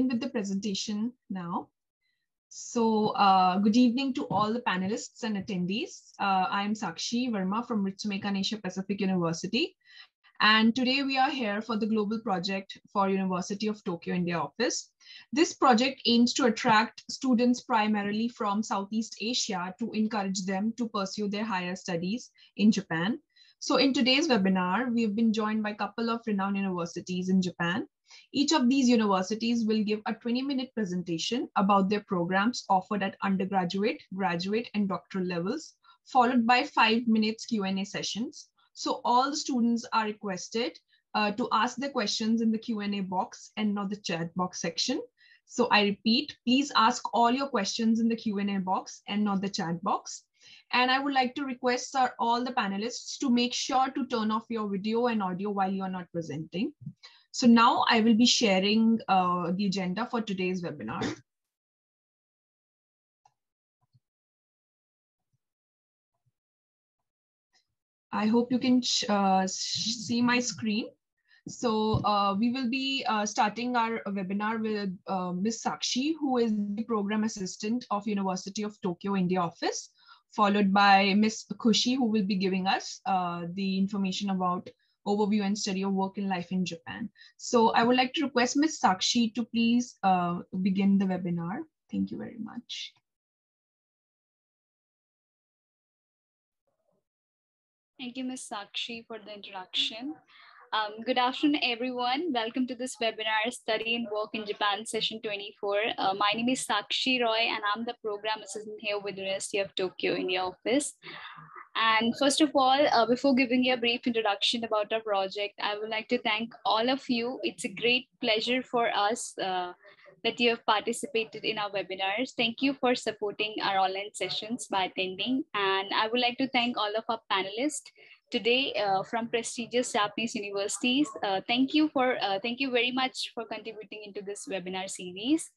with the presentation now. So good evening to all the panelists and attendees. I am Sakshi Verma from Ritsumeikan Asia Pacific University. And today we are here for the global project for University of Tokyo, India office. This project aims to attract students primarily from Southeast Asia to encourage them to pursue their higher studies in Japan. So in today's webinar, we've been joined by a couple of renowned universities in Japan. Each of these universities will give a 20-minute presentation about their programs offered at undergraduate, graduate, and doctoral levels, followed by 5 minutes Q&A sessions. So all the students are requested to ask their questions in the Q&A box and not the chat box section. So I repeat, please ask all your questions in the Q&A box and not the chat box. And I would like to request all the panelists to make sure to turn off your video and audio while you are not presenting. So now I will be sharing the agenda for today's webinar. I hope you can see my screen. So we will be starting our webinar with Ms. Sakshi, who is the Program Assistant of University of Tokyo, India office, followed by Ms. Kushi, who will be giving us the information about overview and study of work and life in Japan. So I would like to request Ms. Sakshi to please begin the webinar. Thank you very much. Thank you, Ms. Sakshi, for the introduction. Good afternoon, everyone. Welcome to this webinar, Study and Work in Japan, Session 24. My name is Sakshi Roy, and I'm the Program Assistant here with the University of Tokyo, India office. And first of all, before giving you a brief introduction about our project, I would like to thank all of you. It's a great pleasure for us that you have participated in our webinars. Thank you for supporting our online sessions by attending. And I would like to thank all of our panelists today from prestigious Japanese universities. Thank you very much for contributing into this webinar series.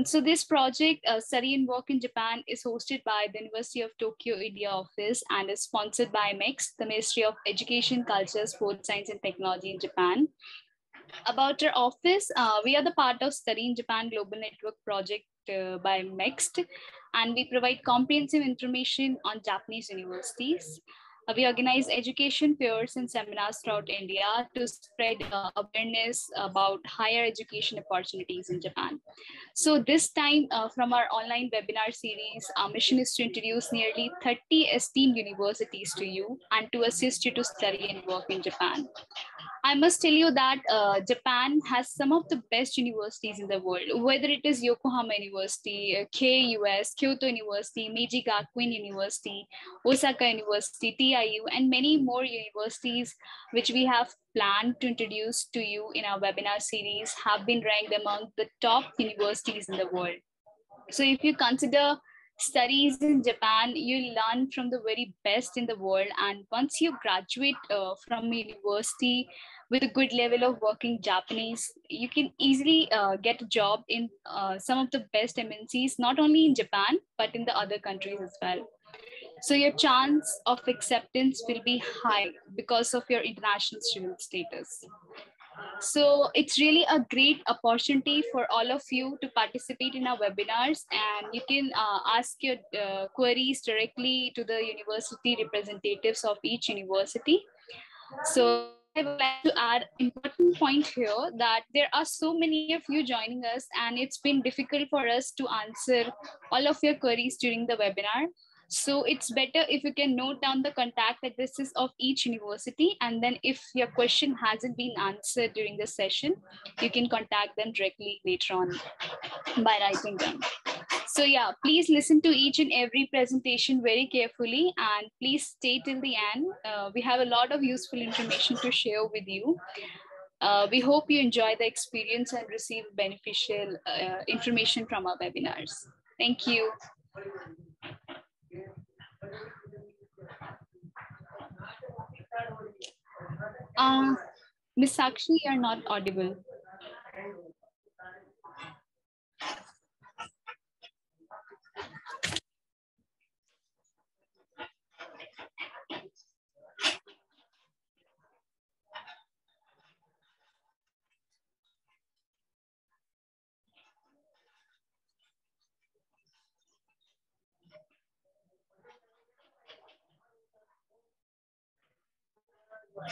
So this project, Study and Work in Japan, is hosted by the University of Tokyo, India office and is sponsored by MITCH, the Ministry of Education, Culture, Sports, Science and Technology in Japan. About our office, we are the part of Study in Japan Global Network project by MITCH, and we provide comprehensive information on Japanese universities. We organize education fairs and seminars throughout India to spread awareness about higher education opportunities in Japan. So this time from our online webinar series, our mission is to introduce nearly 30 esteemed universities to you and to assist you to study and work in Japan. I must tell you that Japan has some of the best universities in the world, whether it is Yokohama University, KUS, Kyoto University, Meiji Gakuin University, Osaka University, TIU, and many more universities which we have planned to introduce to you in our webinar series have been ranked among the top universities in the world. So if you consider studies in Japan, you learn from the very best in the world. And once you graduate from university with a good level of working Japanese, you can easily get a job in some of the best MNCs, not only in Japan, but in the other countries as well. So your chance of acceptance will be high because of your international student status. So it's really a great opportunity for all of you to participate in our webinars, and you can ask your queries directly to the university representatives of each university. So I would like to add an important point here that there are so many of you joining us, and it's been difficult for us to answer all of your queries during the webinar. So it's better if you can note down the contact addresses of each university, and then if your question hasn't been answered during the session, you can contact them directly later on by writing them. So yeah, please listen to each and every presentation very carefully, and please stay till the end. We have a lot of useful information to share with you. We hope you enjoy the experience and receive beneficial information from our webinars. Thank you. Ms. Sakshi, you are not audible. Okay,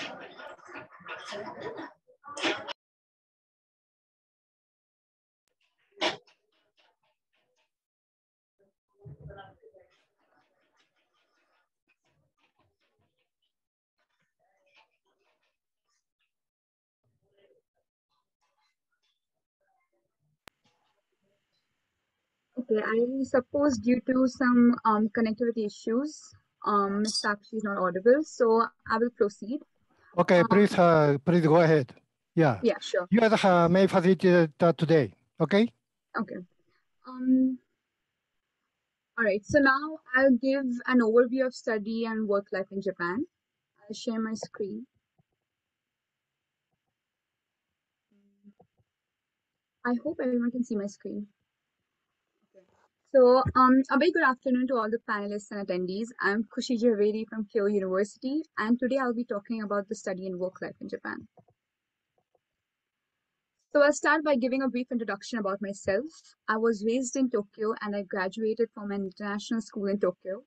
I suppose due to some connectivity issues, Ms. Sakshi is not audible, so I will proceed. Okay, please go ahead. Yeah. Yeah, sure. You are the main facilitator today. Okay. Okay. All right. So now I'll give an overview of study and work life in Japan. I'll share my screen. I hope everyone can see my screen. Okay. So, a very good afternoon to all the panelists and attendees. I'm Khushi Javeri from Kyoto University, and today I'll be talking about the study and work life in Japan. So I'll start by giving a brief introduction about myself. I was raised in Tokyo and I graduated from an international school in Tokyo.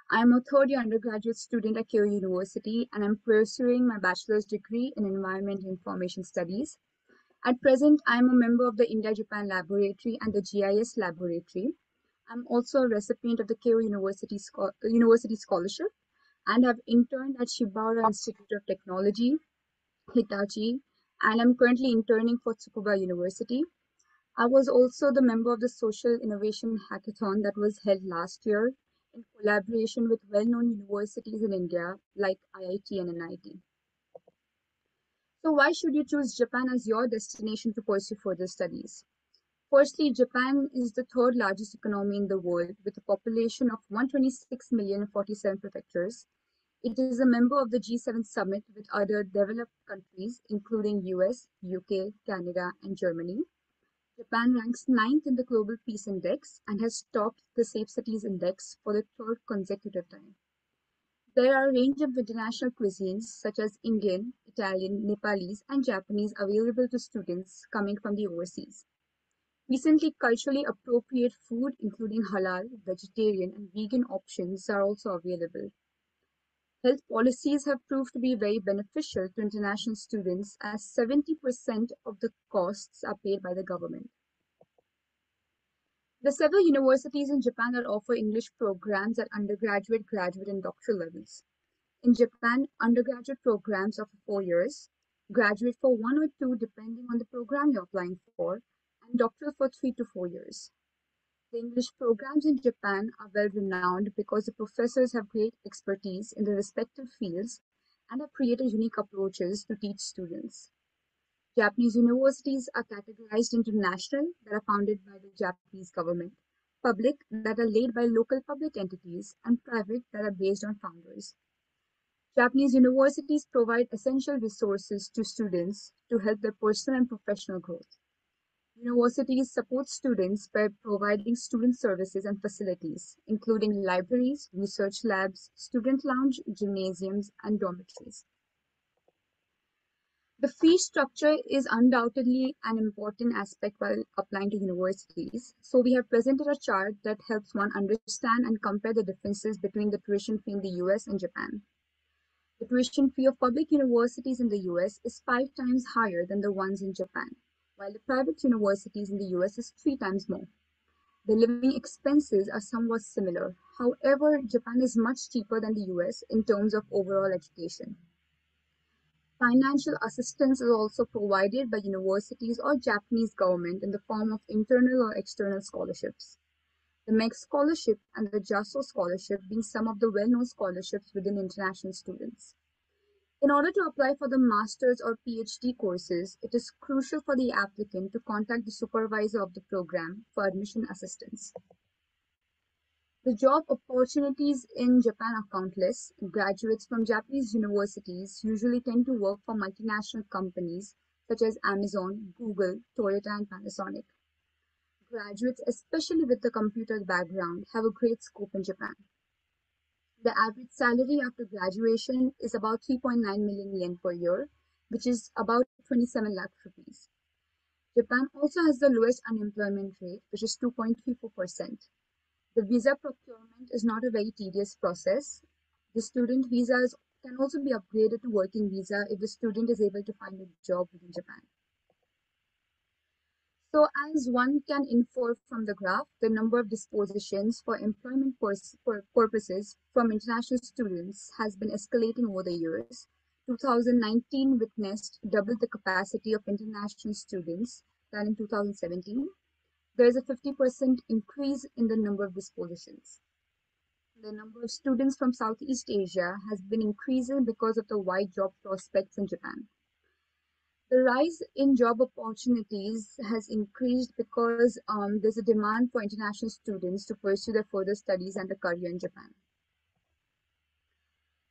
I'm a third-year undergraduate student at Kyoto University and I'm pursuing my bachelor's degree in Environment and Information Studies. At present, I'm a member of the India-Japan Laboratory and the GIS Laboratory. I'm also a recipient of the Kyoto University Scholarship and have interned at Shibara Institute of Technology, Hitachi, and I'm currently interning for Tsukuba University. I was also the member of the Social Innovation Hackathon that was held last year in collaboration with well-known universities in India like IIT and NIT. So why should you choose Japan as your destination to pursue further studies? Firstly, Japan is the third largest economy in the world with a population of 126 million and 47 prefectures. It is a member of the G7 summit with other developed countries, including US, UK, Canada, and Germany. Japan ranks 9th in the Global Peace Index and has topped the Safe Cities Index for the third consecutive time. There are a range of international cuisines such as Indian, Italian, Nepalese, and Japanese available to students coming from the overseas. Recently, culturally appropriate food, including halal, vegetarian, and vegan options, are also available. Health policies have proved to be very beneficial to international students as 70% of the costs are paid by the government. There are several universities in Japan that offer English programs at undergraduate, graduate, and doctoral levels. In Japan, undergraduate programs are for 4 years, graduate for 1 or 2 depending on the program you're applying for, and doctoral for 3 to 4 years. The English programs in Japan are well renowned because the professors have great expertise in their respective fields and have created unique approaches to teach students. Japanese universities are categorized into national, that are founded by the Japanese government, public, that are led by local public entities, and private, that are based on founders. Japanese universities provide essential resources to students to help their personal and professional growth. Universities support students by providing student services and facilities, including libraries, research labs, student lounge, gymnasiums, and dormitories. The fee structure is undoubtedly an important aspect while applying to universities. So we have presented a chart that helps one understand and compare the differences between the tuition fee in the US and Japan. The tuition fee of public universities in the US is 5 times higher than the ones in Japan, while the private universities in the US is 3 times more. The living expenses are somewhat similar. However, Japan is much cheaper than the US in terms of overall education. Financial assistance is also provided by universities or Japanese government in the form of internal or external scholarships. The MEC scholarship and the JASO scholarship being some of the well-known scholarships within international students. In order to apply for the master's or PhD courses, it is crucial for the applicant to contact the supervisor of the program for admission assistance. The job opportunities in Japan are countless. Graduates from Japanese universities usually tend to work for multinational companies such as Amazon, Google, Toyota, and Panasonic. Graduates, especially with a computer background, have a great scope in Japan. The average salary after graduation is about 3.9 million yen per year, which is about 27 lakh rupees. Japan also has the lowest unemployment rate, which is 2.34%. The visa procurement is not a very tedious process. The student visa is can also be upgraded to working visa if the student is able to find a job within Japan. So as one can infer from the graph, the number of dispositions for employment purposes from international students has been escalating over the years. 2019 witnessed double the capacity of international students than in 2017. There is a 50% increase in the number of dispositions. The number of students from Southeast Asia has been increasing because of the wide job prospects in Japan. The rise in job opportunities has increased because there's a demand for international students to pursue their further studies and a career in Japan.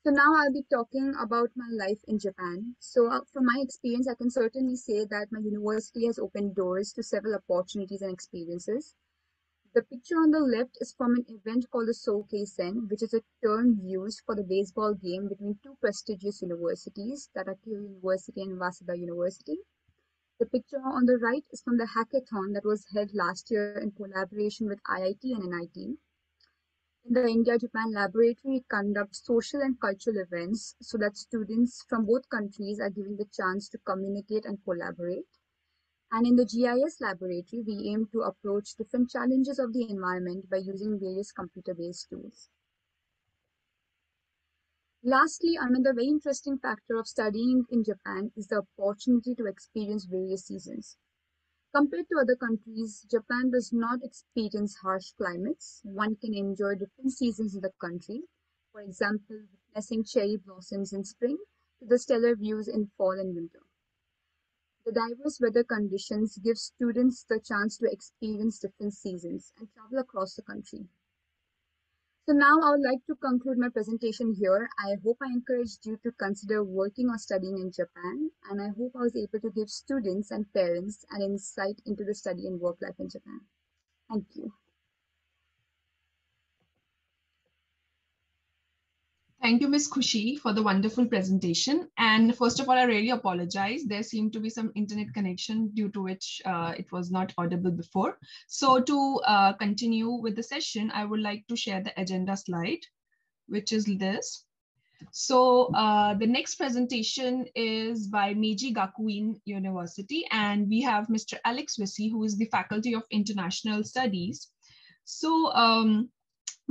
So now I'll be talking about my life in Japan. So from my experience, I can certainly say that my university has opened doors to several opportunities and experiences. The picture on the left is from an event called the Sokeisen, which is a term used for the baseball game between two prestigious universities, that are Kyoto University and Waseda University. The picture on the right is from the hackathon that was held last year in collaboration with IIT and NIT. In the India-Japan laboratory, it conducts social and cultural events so that students from both countries are given the chance to communicate and collaborate. And in the GIS laboratory, we aim to approach different challenges of the environment by using various computer-based tools. Lastly, another very interesting factor of studying in Japan is the opportunity to experience various seasons. Compared to other countries, Japan does not experience harsh climates. One can enjoy different seasons in the country. For example, witnessing cherry blossoms in spring to the stellar views in fall and winter. The diverse weather conditions give students the chance to experience different seasons and travel across the country. So now I would like to conclude my presentation here. I hope I encouraged you to consider working or studying in Japan, and I hope I was able to give students and parents an insight into the study and work life in Japan. Thank you. Thank you, Ms. Khushi, for the wonderful presentation. And first of all, I really apologize. There seemed to be some internet connection due to which it was not audible before. So to continue with the session, I would like to share the agenda slide, which is this. So the next presentation is by Meiji Gakuin University, and we have Mr. Alex Wissey, who is the Faculty of International Studies. So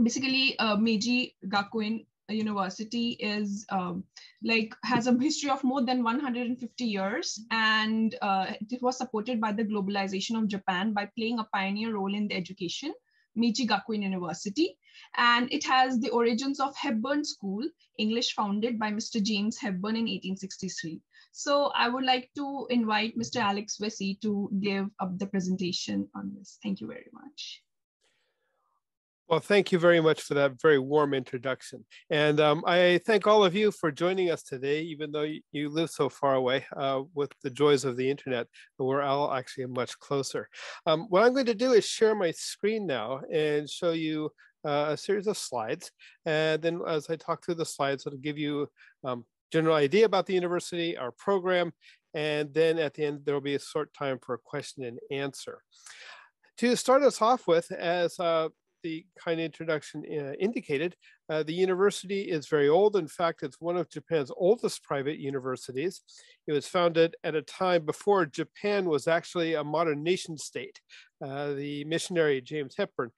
basically, Meiji Gakuin University is has a history of more than 150 years, and it was supported by the globalization of Japan by playing a pioneer role in the education, Meiji Gakuin University, and it has the origins of Hepburn School, English, founded by Mr. James Hepburn in 1863. So I would like to invite Mr. Alex Wissey to give up the presentation on this. Thank you very much. Well, thank you very much for that very warm introduction. And I thank all of you for joining us today, even though you live so far away with the joys of the internet. We're all actually much closer. What I'm going to do is share my screen now and show you a series of slides. And then as I talk through the slides, it'll give you a general idea about the university, our program, and then at the end, there'll be a short time for a question and answer. To start us off with, as the kind of introduction indicated, the university is very old. In fact, it's one of Japan's oldest private universities. It was founded at a time before Japan was actually a modern nation state. The missionary James Hepburn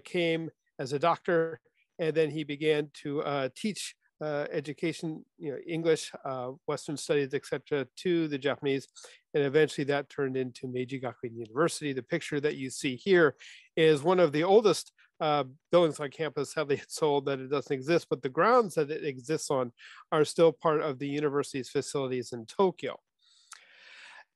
came as a doctor, and then he began to teach education, English, Western studies, etc., to the Japanese. And eventually that turned into Meiji Gakuin University. The picture that you see here is one of the oldest buildings on campus. Sadly, it's so old that it doesn't exist, but the grounds that it exists on are still part of the university's facilities in Tokyo.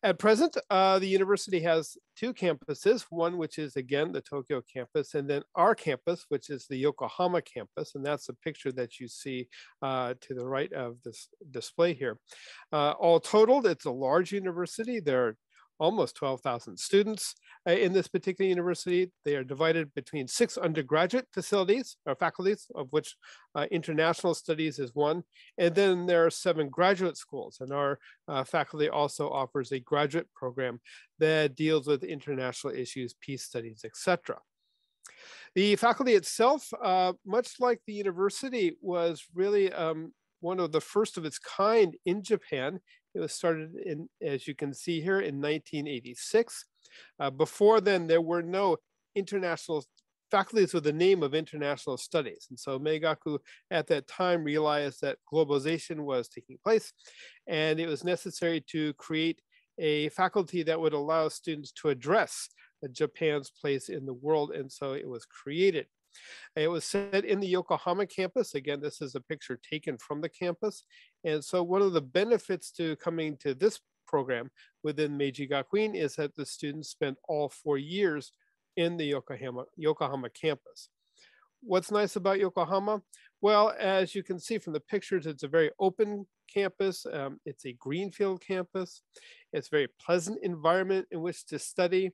At present, the university has two campuses, one which is, again, the Tokyo campus, and then our campus, which is the Yokohama campus, and that's the picture that you see to the right of this display here. All totaled, it's a large university. There are almost 12,000 students in this particular university. They are divided between 6 undergraduate facilities or faculties, of which international studies is one. And then there are 7 graduate schools, and our faculty also offers a graduate program that deals with international issues, peace studies, etc. The faculty itself, much like the university, was really one of the first of its kind in Japan. It was started in, as you can see here, in 1986. Before then, there were no international faculties with the name of international studies. And so Meigaku at that time realized that globalization was taking place, and it was necessary to create a faculty that would allow students to address Japan's place in the world. And so it was created. It was set in the Yokohama campus. Again, this is a picture taken from the campus. And so one of the benefits to coming to this program within Meiji Gakuin is that the students spend all 4 years in the Yokohama campus. What's nice about Yokohama? Well, as you can see from the pictures, it's a very open campus. It's a greenfield campus. It's a very pleasant environment in which to study.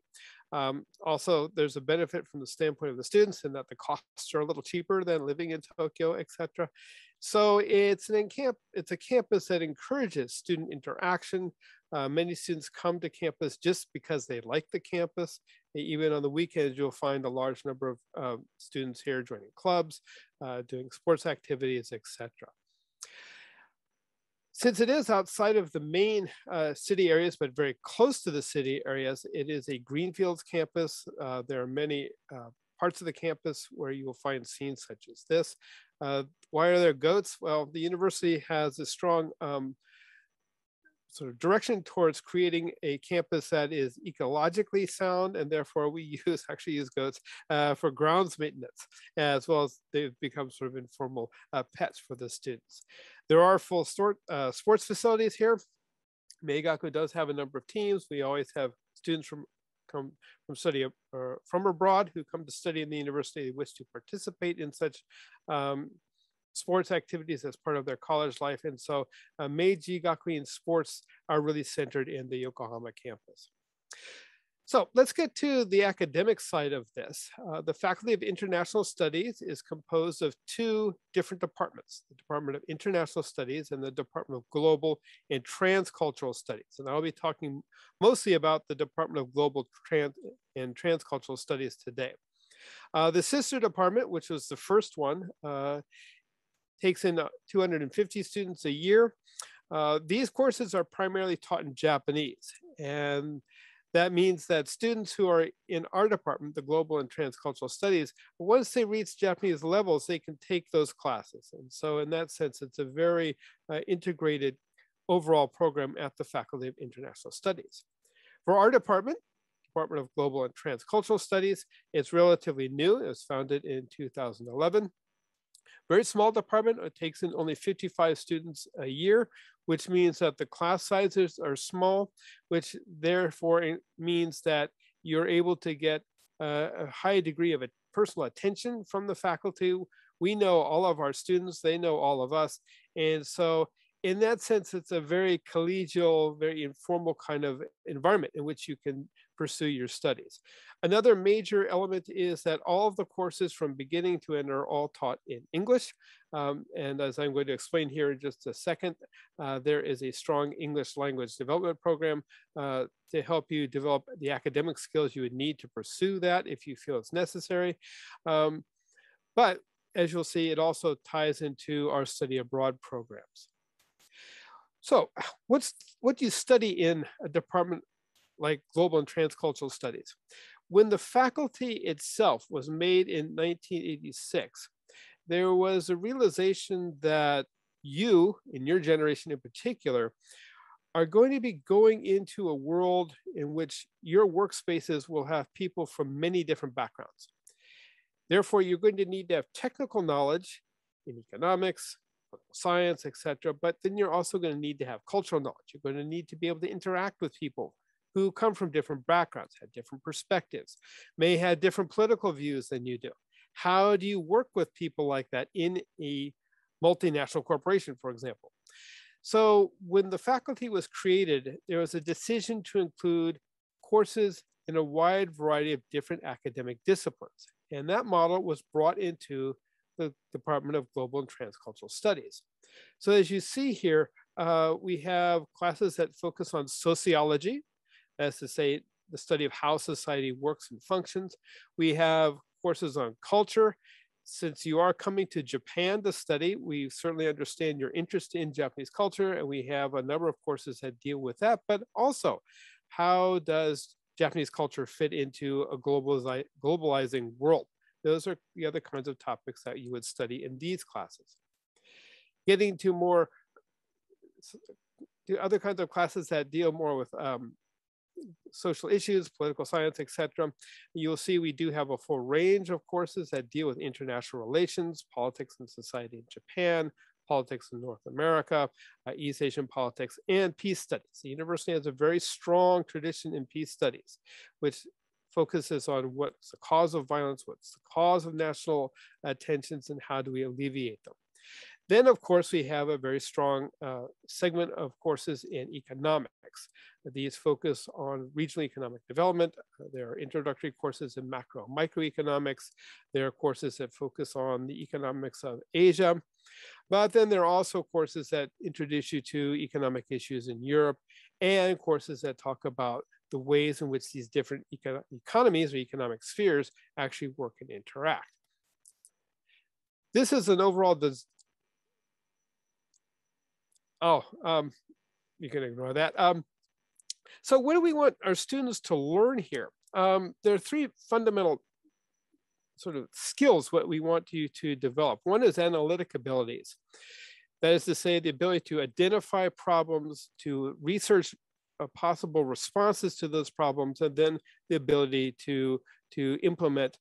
Also, there's a benefit from the standpoint of the students in that the costs are a little cheaper than living in Tokyo, etc. So it's a campus that encourages student interaction. Many students come to campus just because they like the campus. Even on the weekends, you'll find a large number of students here joining clubs, doing sports activities, etc. Since it is outside of the main city areas, but very close to the city areas, it is a greenfields campus. There are many parts of the campus where you will find scenes such as this. Why are there goats? Well, the university has a strong sort of direction towards creating a campus that is ecologically sound, and therefore we actually use goats for grounds maintenance, as well as they've become sort of informal pets for the students. There are full sports facilities here. Meigaku does have a number of teams. We always have students from abroad who come to study in the university, wish to participate in such sports activities as part of their college life. And so Meiji Gakuin sports are really centered in the Yokohama campus. So let's get to the academic side of this. The Faculty of International Studies is composed of 2 different departments, the Department of International Studies and the Department of Global and Transcultural Studies. And I'll be talking mostly about the Department of Global and Transcultural Studies today. The sister department, which was the first one, takes in 250 students a year. These courses are primarily taught in Japanese. And that means that students who are in our department, the Global and Transcultural Studies, once they reach Japanese levels, they can take those classes. And so in that sense, it's a very integrated overall program at the Faculty of International Studies. For our department, Department of Global and Transcultural Studies, it's relatively new. It was founded in 2011. Very small department. It takes in only 55 students a year, which means that the class sizes are small, which therefore means that you're able to get a high degree of personal attention from the faculty. We know all of our students, they know all of us. And so in that sense, it's a very collegial, very informal kind of environment in which you can pursue your studies. Another major element is that all of the courses from beginning to end are all taught in English. And as I'm going to explain here in just a second, there is a strong English language development program to help you develop the academic skills you would need to pursue that if you feel it's necessary. But as you'll see, it also ties into our study abroad programs. So what do you study in a department like Global and Transcultural Studies? When the faculty itself was made in 1986, there was a realization that you, in your generation in particular, are going to be going into a world in which your workspaces will have people from many different backgrounds. Therefore, you're going to need to have technical knowledge in economics, science, etc. But then you're also going to need to have cultural knowledge. You're going to need to be able to interact with people who come from different backgrounds, have different perspectives, may have different political views than you do. How do you work with people like that in a multinational corporation, for example? So when the faculty was created, there was a decision to include courses in a wide variety of different academic disciplines. And that model was brought into the Department of Global and Transcultural Studies. So as you see here, we have classes that focus on sociology, that's to say the study of how society works and functions. We have courses on culture, Since you are coming to Japan to study, we certainly understand your interest in Japanese culture, and we have a number of courses that deal with that, but also how does Japanese culture fit into a globalizing world? Those are the other kinds of topics that you would study in these classes. Getting to more to other kinds of classes that deal more with social issues, political science, etc. You'll see we do have a full range of courses that deal with international relations, politics and society in Japan, politics in North America, East Asian politics, and peace studies. The university has a very strong tradition in peace studies, which focuses on what's the cause of violence, what's the cause of national tensions, and how do we alleviate them. Then, of course, we have a very strong segment of courses in economics. These focus on regional economic development. There are introductory courses in macro and microeconomics. There are courses that focus on the economics of Asia. But then there are also courses that introduce you to economic issues in Europe, and courses that talk about the ways in which these different economies or economic spheres actually work and interact. This is an overall you can ignore that. So what do we want our students to learn here? There are three fundamental sort of skills what we want you to develop. One is analytic abilities. That is to say, the ability to identify problems, to research possible responses to those problems, and then the ability to implement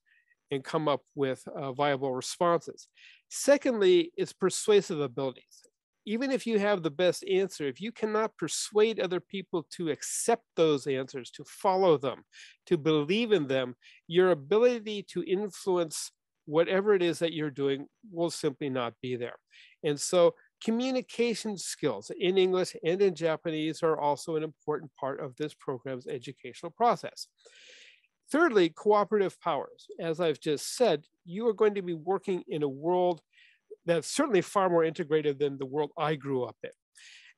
and come up with viable responses. Secondly, is persuasive abilities. Even if you have the best answer, if you cannot persuade other people to accept those answers, to follow them, to believe in them, your ability to influence whatever it is that you're doing will simply not be there. And so communication skills in English and in Japanese are also an important part of this program's educational process. Thirdly, cooperative powers. As I've just said, you are going to be working in a world that's certainly far more integrated than the world I grew up in.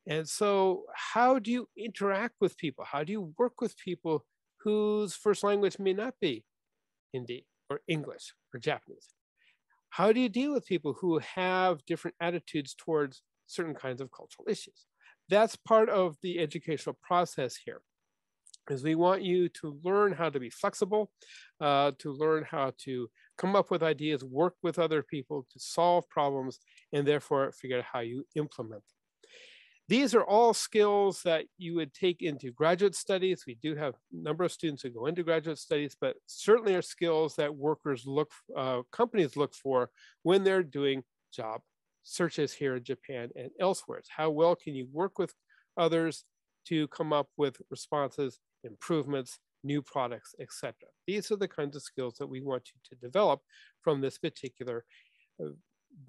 And so how do you interact with people? How do you work with people whose first language may not be Hindi or English or Japanese? How do you deal with people who have different attitudes towards certain kinds of cultural issues? That's part of the educational process here, is we want you to learn how to be flexible, to learn how to come up with ideas, work with other people to solve problems, and therefore figure out how you implement them. These are all skills that you would take into graduate studies. We do have a number of students who go into graduate studies, but certainly are skills that companies look for when they're doing job searches here in Japan and elsewhere. It's how well can you work with others to come up with responses, improvements, new products, etc. These are the kinds of skills that we want you to develop from this particular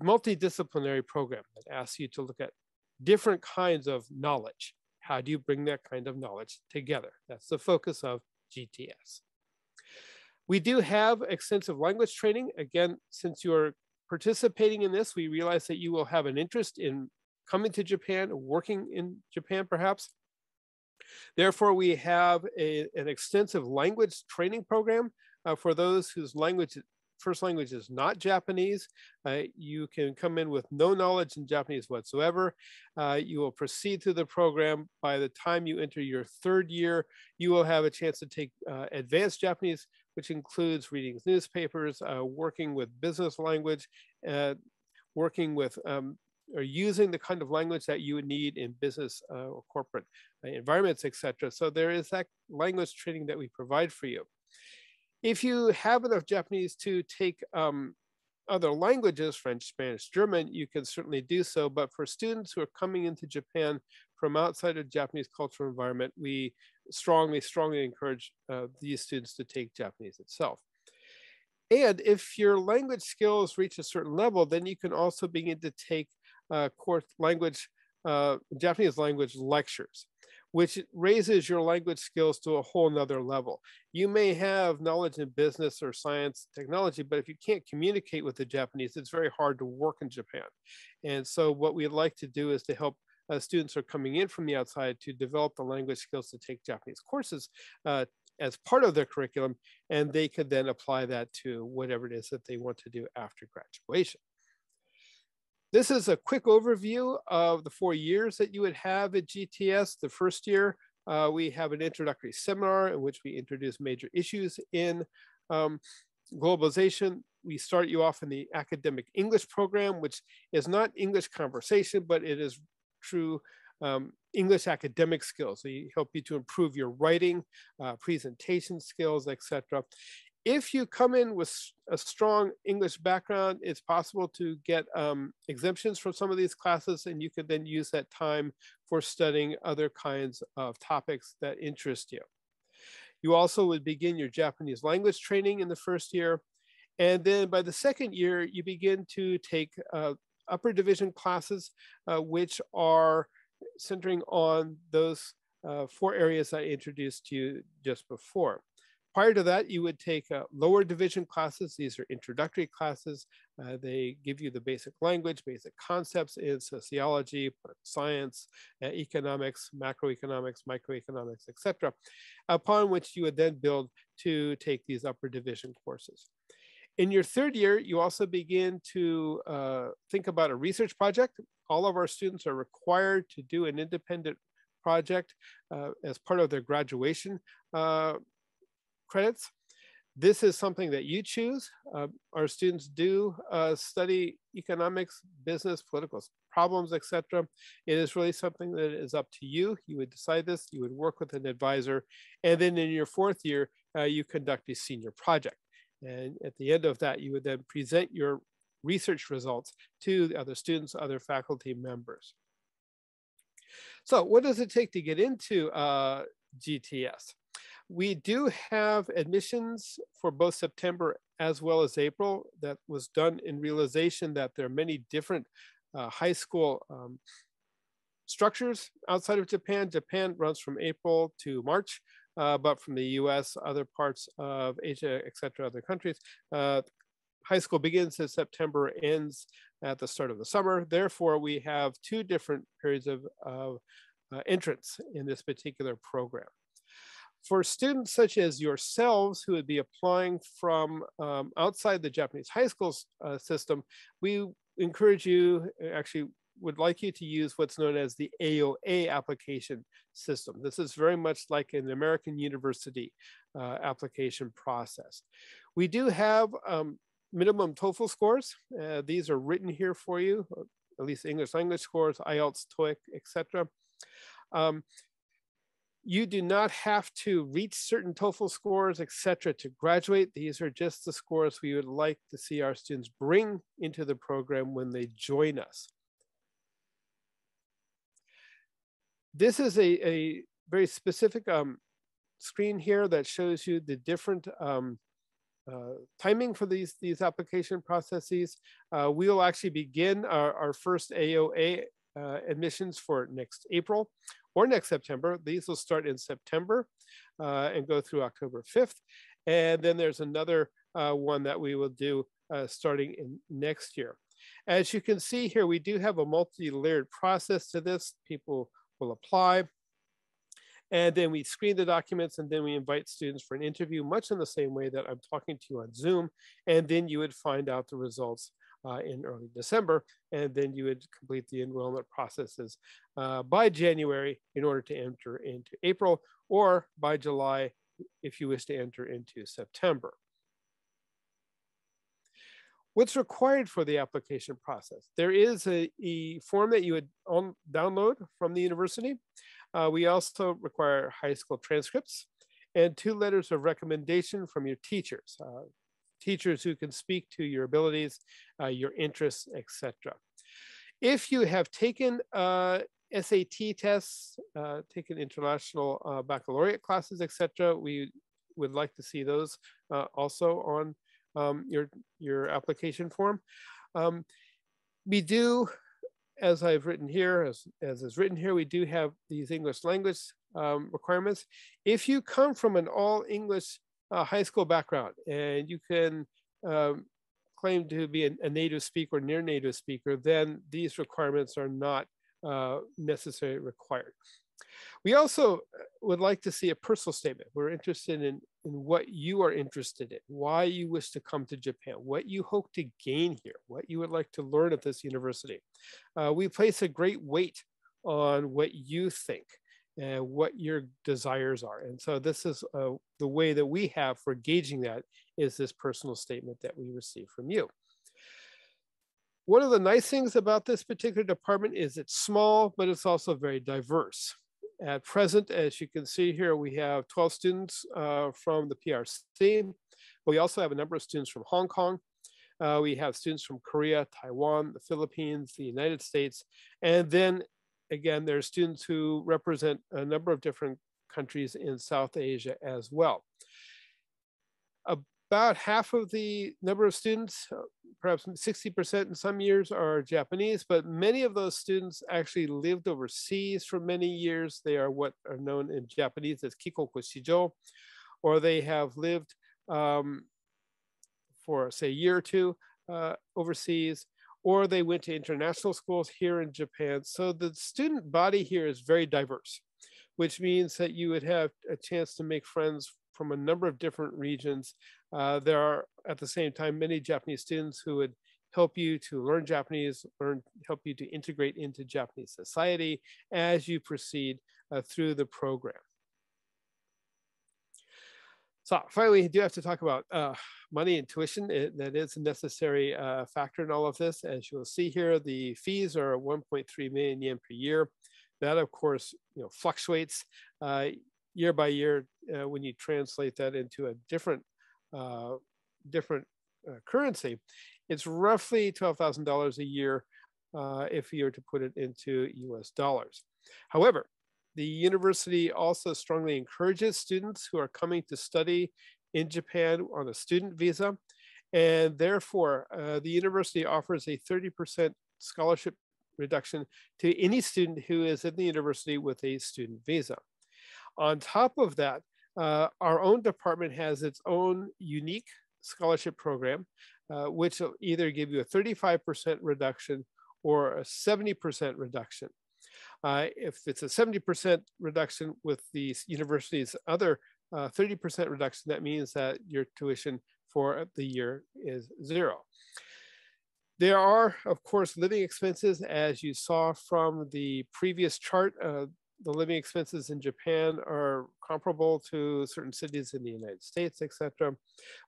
multidisciplinary program that asks you to look at different kinds of knowledge. How do you bring that kind of knowledge together? That's the focus of GTS. We do have extensive language training. Again, since you're participating in this, we realize that you will have an interest in coming to Japan, working in Japan perhaps. Therefore, we have an extensive language training program for those whose first language is not Japanese. You can come in with no knowledge in Japanese whatsoever. You will proceed through the program. By the time you enter your third year, you will have a chance to take advanced Japanese, which includes reading newspapers, working with business language, working with or using the kind of language that you would need in business or corporate environments, etc. So there is that language training that we provide for you. If you have enough Japanese to take other languages, French, Spanish, German, you can certainly do so. But for students who are coming into Japan from outside of Japanese cultural environment, we strongly encourage these students to take Japanese itself. And if your language skills reach a certain level, then you can also begin to take Japanese language lectures, which raises your language skills to a whole nother level. You may have knowledge in business or science, technology, but if you can't communicate with the Japanese, it's very hard to work in Japan. And so what we'd like to do is to help students who are coming in from the outside to develop the language skills to take Japanese courses as part of their curriculum, and they could then apply that to whatever it is that they want to do after graduation. This is a quick overview of the 4 years that you would have at GTS. The first year, we have an introductory seminar in which we introduce major issues in globalization. We start you off in the academic English program, which is not English conversation, but it is true English academic skills. So we help you to improve your writing, presentation skills, etc. If you come in with a strong English background, it's possible to get exemptions from some of these classes, and you could then use that time for studying other kinds of topics that interest you. You also would begin your Japanese language training in the first year. And then by the second year, you begin to take upper division classes, which are centering on those 4 areas I introduced to you just before. Prior to that, you would take lower division classes. These are introductory classes. They give you the basic language, basic concepts in sociology, science, economics, macroeconomics, microeconomics, etc., upon which you would then build to take these upper division courses. In your third year, you also begin to think about a research project. All of our students are required to do an independent project as part of their graduation credits. This is something that you choose. Our students do study economics, business, political problems, etc. It is really something that is up to you. You would decide this, you would work with an advisor, and then in your fourth year, you conduct a senior project. And at the end of that, you would then present your research results to the other students, other faculty members. So what does it take to get into GTS? We do have admissions for both September as well as April. That was done in realization that there are many different high school structures outside of Japan. Japan runs from April to March, but from the US, other parts of Asia, etc., other countries, high school begins in September, ends at the start of the summer. Therefore, we have 2 different periods of entrance in this particular program. For students such as yourselves who would be applying from outside the Japanese high school system, we encourage you, actually would like you to use what's known as the AOA application system. This is very much like an American university application process. We do have minimum TOEFL scores. These are written here for you, at least English language scores, IELTS, TOEIC, etc. You do not have to reach certain TOEFL scores, etc., to graduate. These are just the scores we would like to see our students bring into the program when they join us. This is a very specific screen here that shows you the different timing for these application processes. We will actually begin our first AOA admissions for next April or next September. These will start in September and go through October 5th. And then there's another one that we will do starting in next year. As you can see here, we do have a multi-layered process to this. People will apply, and then we screen the documents, and then we invite students for an interview, much in the same way that I'm talking to you on Zoom. And then you would find out the results in early December, and then you would complete the enrollment processes by January in order to enter into April, or by July if you wish to enter into September. What's required for the application process? There is a form that you would download from the university. We also require high school transcripts and 2 letters of recommendation from your teachers. Teachers who can speak to your abilities, your interests, etc. If you have taken SAT tests, taken international baccalaureate classes, etc., we would like to see those also on your application form. We do, as I've written here, as is written here, we do have these English language requirements. If you come from an all English high school background and you can claim to be a native speaker or near native speaker, then these requirements are not necessarily required. We also would like to see a personal statement. We're interested in what you are interested in, why you wish to come to Japan, what you hope to gain here, what you would like to learn at this university. We place a great weight on what you think and what your desires are. And so this is the way that we have for gauging that is this personal statement that we receive from you. One of the nice things about this particular department is it's small, but it's also very diverse. At present, as you can see here, we have 12 students from the PRC. But we also have a number of students from Hong Kong. We have students from Korea, Taiwan, the Philippines, the United States. And then again, there's students who represent a number of different countries in South Asia as well. About half of the number of students, perhaps 60% in some years, are Japanese, but many of those students actually lived overseas for many years. They are what are known in Japanese as Kikoku Shijo, or they have lived for, say, a year or two overseas, or they went to international schools here in Japan. So the student body here is very diverse, which means that you would have a chance to make friends from a number of different regions. There are, at the same time, many Japanese students who would help you to learn Japanese, help you to integrate into Japanese society as you proceed through the program. So finally, we do have to talk about money and tuition. That is a necessary factor in all of this. As you'll see here, the fees are 1.3 million yen per year. That, of course, fluctuates year by year when you translate that into a different currency. It's roughly $12,000 a year if you were to put it into US dollars. However, the university also strongly encourages students who are coming to study in Japan on a student visa. And therefore, the university offers a 30% scholarship reduction to any student who is in the university with a student visa. On top of that, our own department has its own unique scholarship program, which will either give you a 35% reduction or a 70% reduction. If it's a 70% reduction with the university's other 30% reduction, that means that your tuition for the year is zero. There are, of course, living expenses, as you saw from the previous chart. The living expenses in Japan are comparable to certain cities in the United States, etc.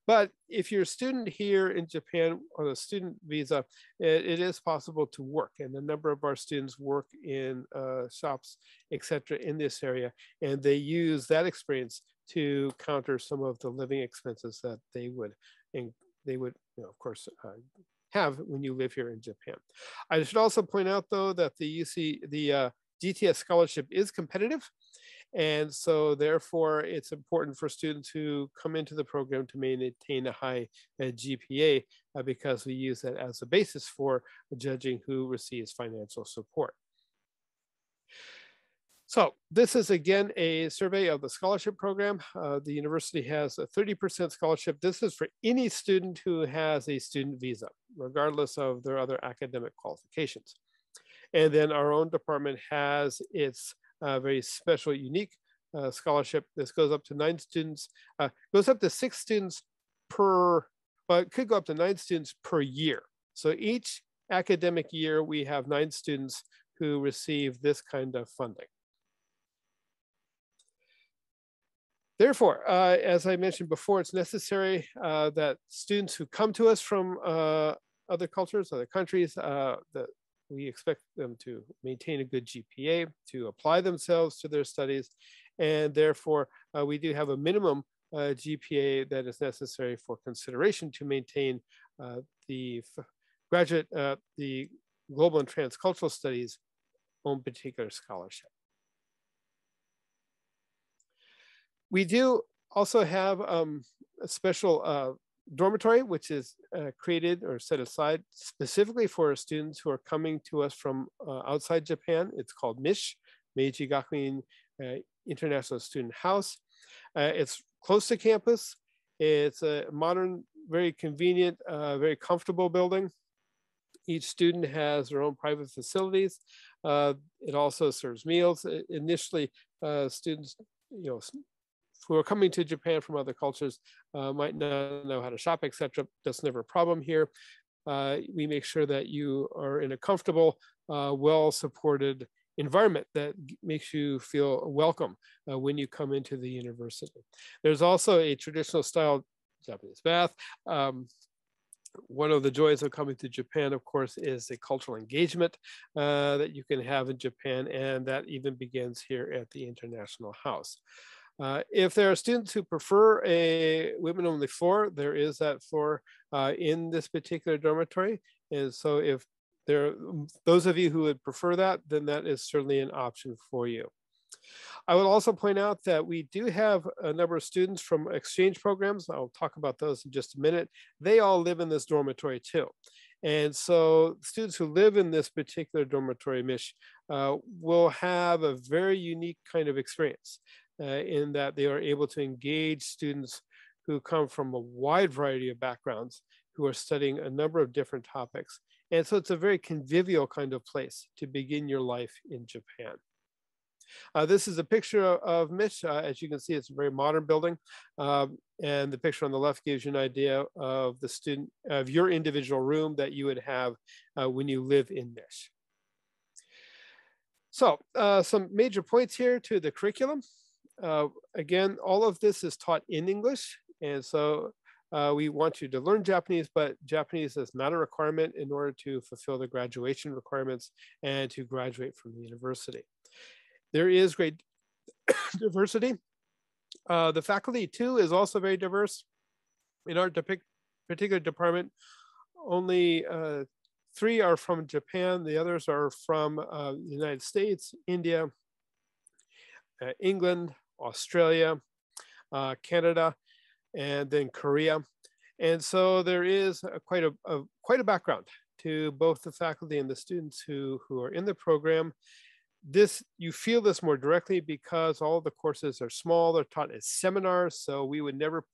But if you're a student here in Japan on a student visa, it is possible to work. And a number of our students work in shops, etc. in this area. And they use that experience to counter some of the living expenses that they would of course, have when you live here in Japan. I should also point out, though, that the GTS scholarship is competitive. And so therefore, it's important for students who come into the program to maintain a high GPA because we use that as a basis for judging who receives financial support. So this is, again, a survey of the scholarship program. The university has a 30% scholarship. This is for any student who has a student visa, regardless of their other academic qualifications. And then our own department has its very special, unique scholarship. This goes up to 9 students, goes up to 6 students per, but it could go up to 9 students per year. So each academic year, we have 9 students who receive this kind of funding. Therefore, as I mentioned before, it's necessary that students who come to us from other cultures, other countries, that we expect them to maintain a good GPA, to apply themselves to their studies, and therefore we do have a minimum GPA that is necessary for consideration to maintain the graduate, the Global and Transcultural Studies own particular scholarship. We do also have a special dormitory, which is created or set aside specifically for students who are coming to us from outside Japan. It's called MITCH, Meiji Gakuin International Student House. It's close to campus. It's a modern, very convenient, very comfortable building. Each student has their own private facilities. It also serves meals. Initially, students, who are coming to Japan from other cultures might not know how to shop, etc. That's never a problem here. We make sure that you are in a comfortable, well-supported environment that makes you feel welcome when you come into the university. There's also a traditional style Japanese bath. One of the joys of coming to Japan, of course, is the cultural engagement that you can have in Japan, and that even begins here at the International House. If there are students who prefer a women-only floor, there is that floor in this particular dormitory. And so if there are those of you who would prefer that, then that is certainly an option for you. I would also point out that we do have a number of students from exchange programs. I'll talk about those in just a minute. They all live in this dormitory too. And so students who live in this particular dormitory, MITCH, will have a very unique kind of experience in that they are able to engage students who come from a wide variety of backgrounds who are studying a number of different topics. And so it's a very convivial kind of place to begin your life in Japan. This is a picture of MITCH. As you can see, it's a very modern building. And the picture on the left gives you an idea of the student, of your individual room that you would have when you live in MITCH. So some major points here to the curriculum. Again, all of this is taught in English. And so we want you to learn Japanese, but Japanese is not a requirement in order to fulfill the graduation requirements and to graduate from the university. There is great diversity. The faculty too is also very diverse. In our particular department, only 3 are from Japan. The others are from the United States, India, England, Australia, Canada, and then Korea. And so there is quite a background to both the faculty and the students who are in the program. You feel this more directly because all of the courses are small. They're taught as seminars. So we would never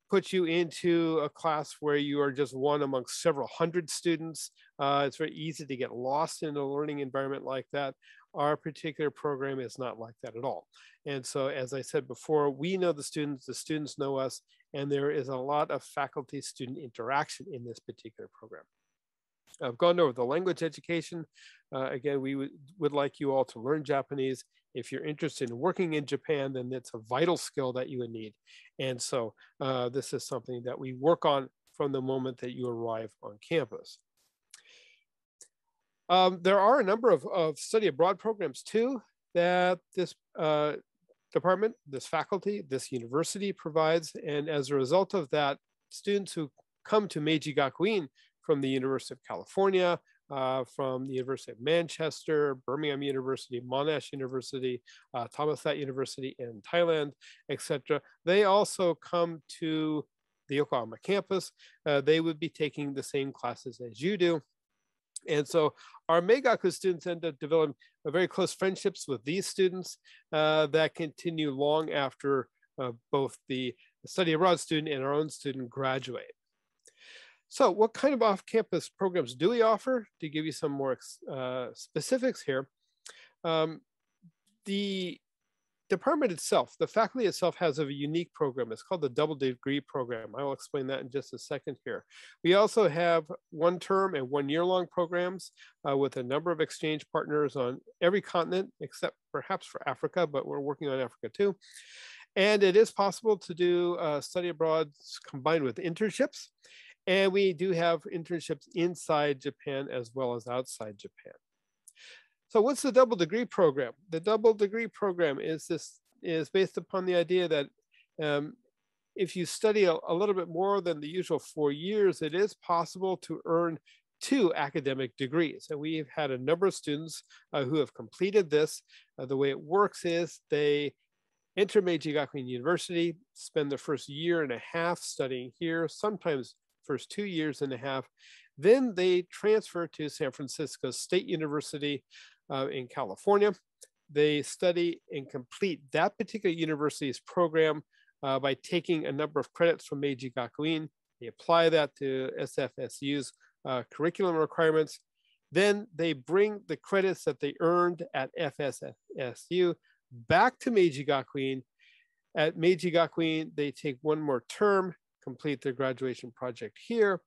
put you into a class where you are just one amongst several hundred students. It's very easy to get lost in a learning environment like that. Our particular program is not like that at all. And so, as I said before, we know the students know us, and there is a lot of faculty-student interaction in this particular program. I've gone over the language education. Again, we would like you all to learn Japanese. If you're interested in working in Japan, then it's a vital skill that you would need. And so this is something that we work on from the moment that you arrive on campus. There are a number of study abroad programs too that this department, this faculty, this university provides. And as a result of that, students who come to Meiji Gakuin from the University of California, from the University of Manchester, Birmingham University, Monash University, Thammasat University in Thailand, etc. They also come to the Yokohama campus. They would be taking the same classes as you do. And so our Meigaku students end up developing very close friendships with these students that continue long after both the study abroad student and our own student graduate. So what kind of off-campus programs do we offer? To give you some more specifics here, the department itself, the faculty itself has a unique program. It's called the double degree program. I will explain that in just a second here. We also have 1-term and 1-year-long programs with a number of exchange partners on every continent, except perhaps for Africa, but we're working on Africa too. And it is possible to do study abroad combined with internships. And we do have internships inside Japan as well as outside Japan. So what's the double degree program? The double degree program is based upon the idea that if you study a little bit more than the usual 4 years, it is possible to earn 2 academic degrees. And we've had a number of students who have completed this. The way it works is they enter Meiji Gakuin University, spend the first 1.5 years studying here, sometimes first 2.5 years. Then they transfer to San Francisco State University in California. They study and complete that particular university's program by taking a number of credits from Meiji Gakuin. They apply that to SFSU's curriculum requirements. Then they bring the credits that they earned at FSSU back to Meiji Gakuin. At Meiji Gakuin, they take one more term, complete their graduation project here.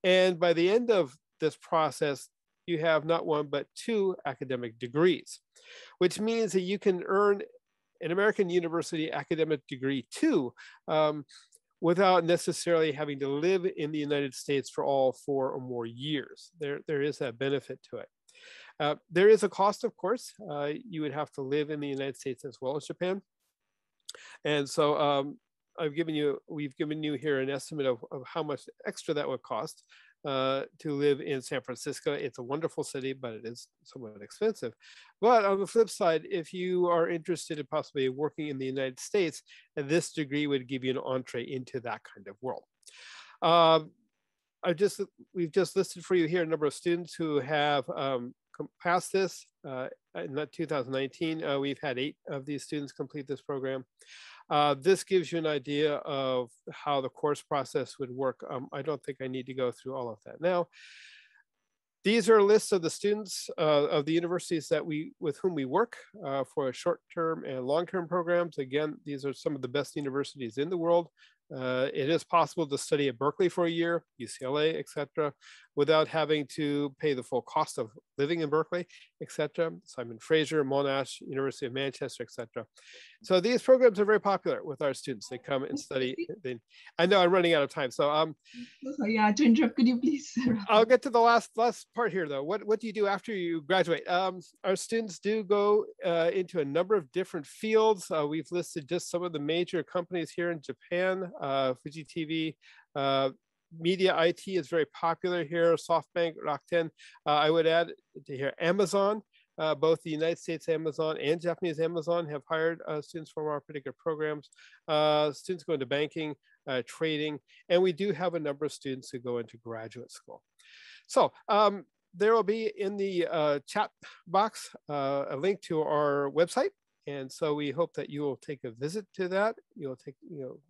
And by the end of this process, you have not one, but 2 academic degrees, which means that you can earn an American university academic degree too, without necessarily having to live in the United States for all 4 or more years. There is that benefit to it. There is a cost, of course. You would have to live in the United States as well as Japan. And so we've given you here an estimate of how much extra that would cost to live in San Francisco. It's a wonderful city, but it is somewhat expensive. But on the flip side, if you are interested in possibly working in the United States, this degree would give you an entree into that kind of world. We've just listed for you here a number of students who have passed this. In 2019, we've had 8 of these students complete this program. This gives you an idea of how the course process would work. I don't think I need to go through all of that now. These are lists of the students of the universities that with whom we work for short-term and long-term programs. Again, these are some of the best universities in the world. It is possible to study at Berkeley for a year, UCLA, etc., without having to pay the full cost of living in Berkeley, etc. Simon Fraser, Monash, University of Manchester, etc. So these programs are very popular with our students. They come and study. I know I'm running out of time, so yeah, to interrupt, could you please? I'll get to the last part here, though. What do you do after you graduate? Our students do go into a number of different fields. We've listed just some of the major companies here in Japan. Fuji TV, media IT is very popular here. SoftBank, Rakuten. I would add to here Amazon. Both the United States Amazon and Japanese Amazon have hired students from our particular programs. Students go into banking, trading, and we do have a number of students who go into graduate school. So there will be in the chat box a link to our website. And so we hope that you will take a visit to that. You'll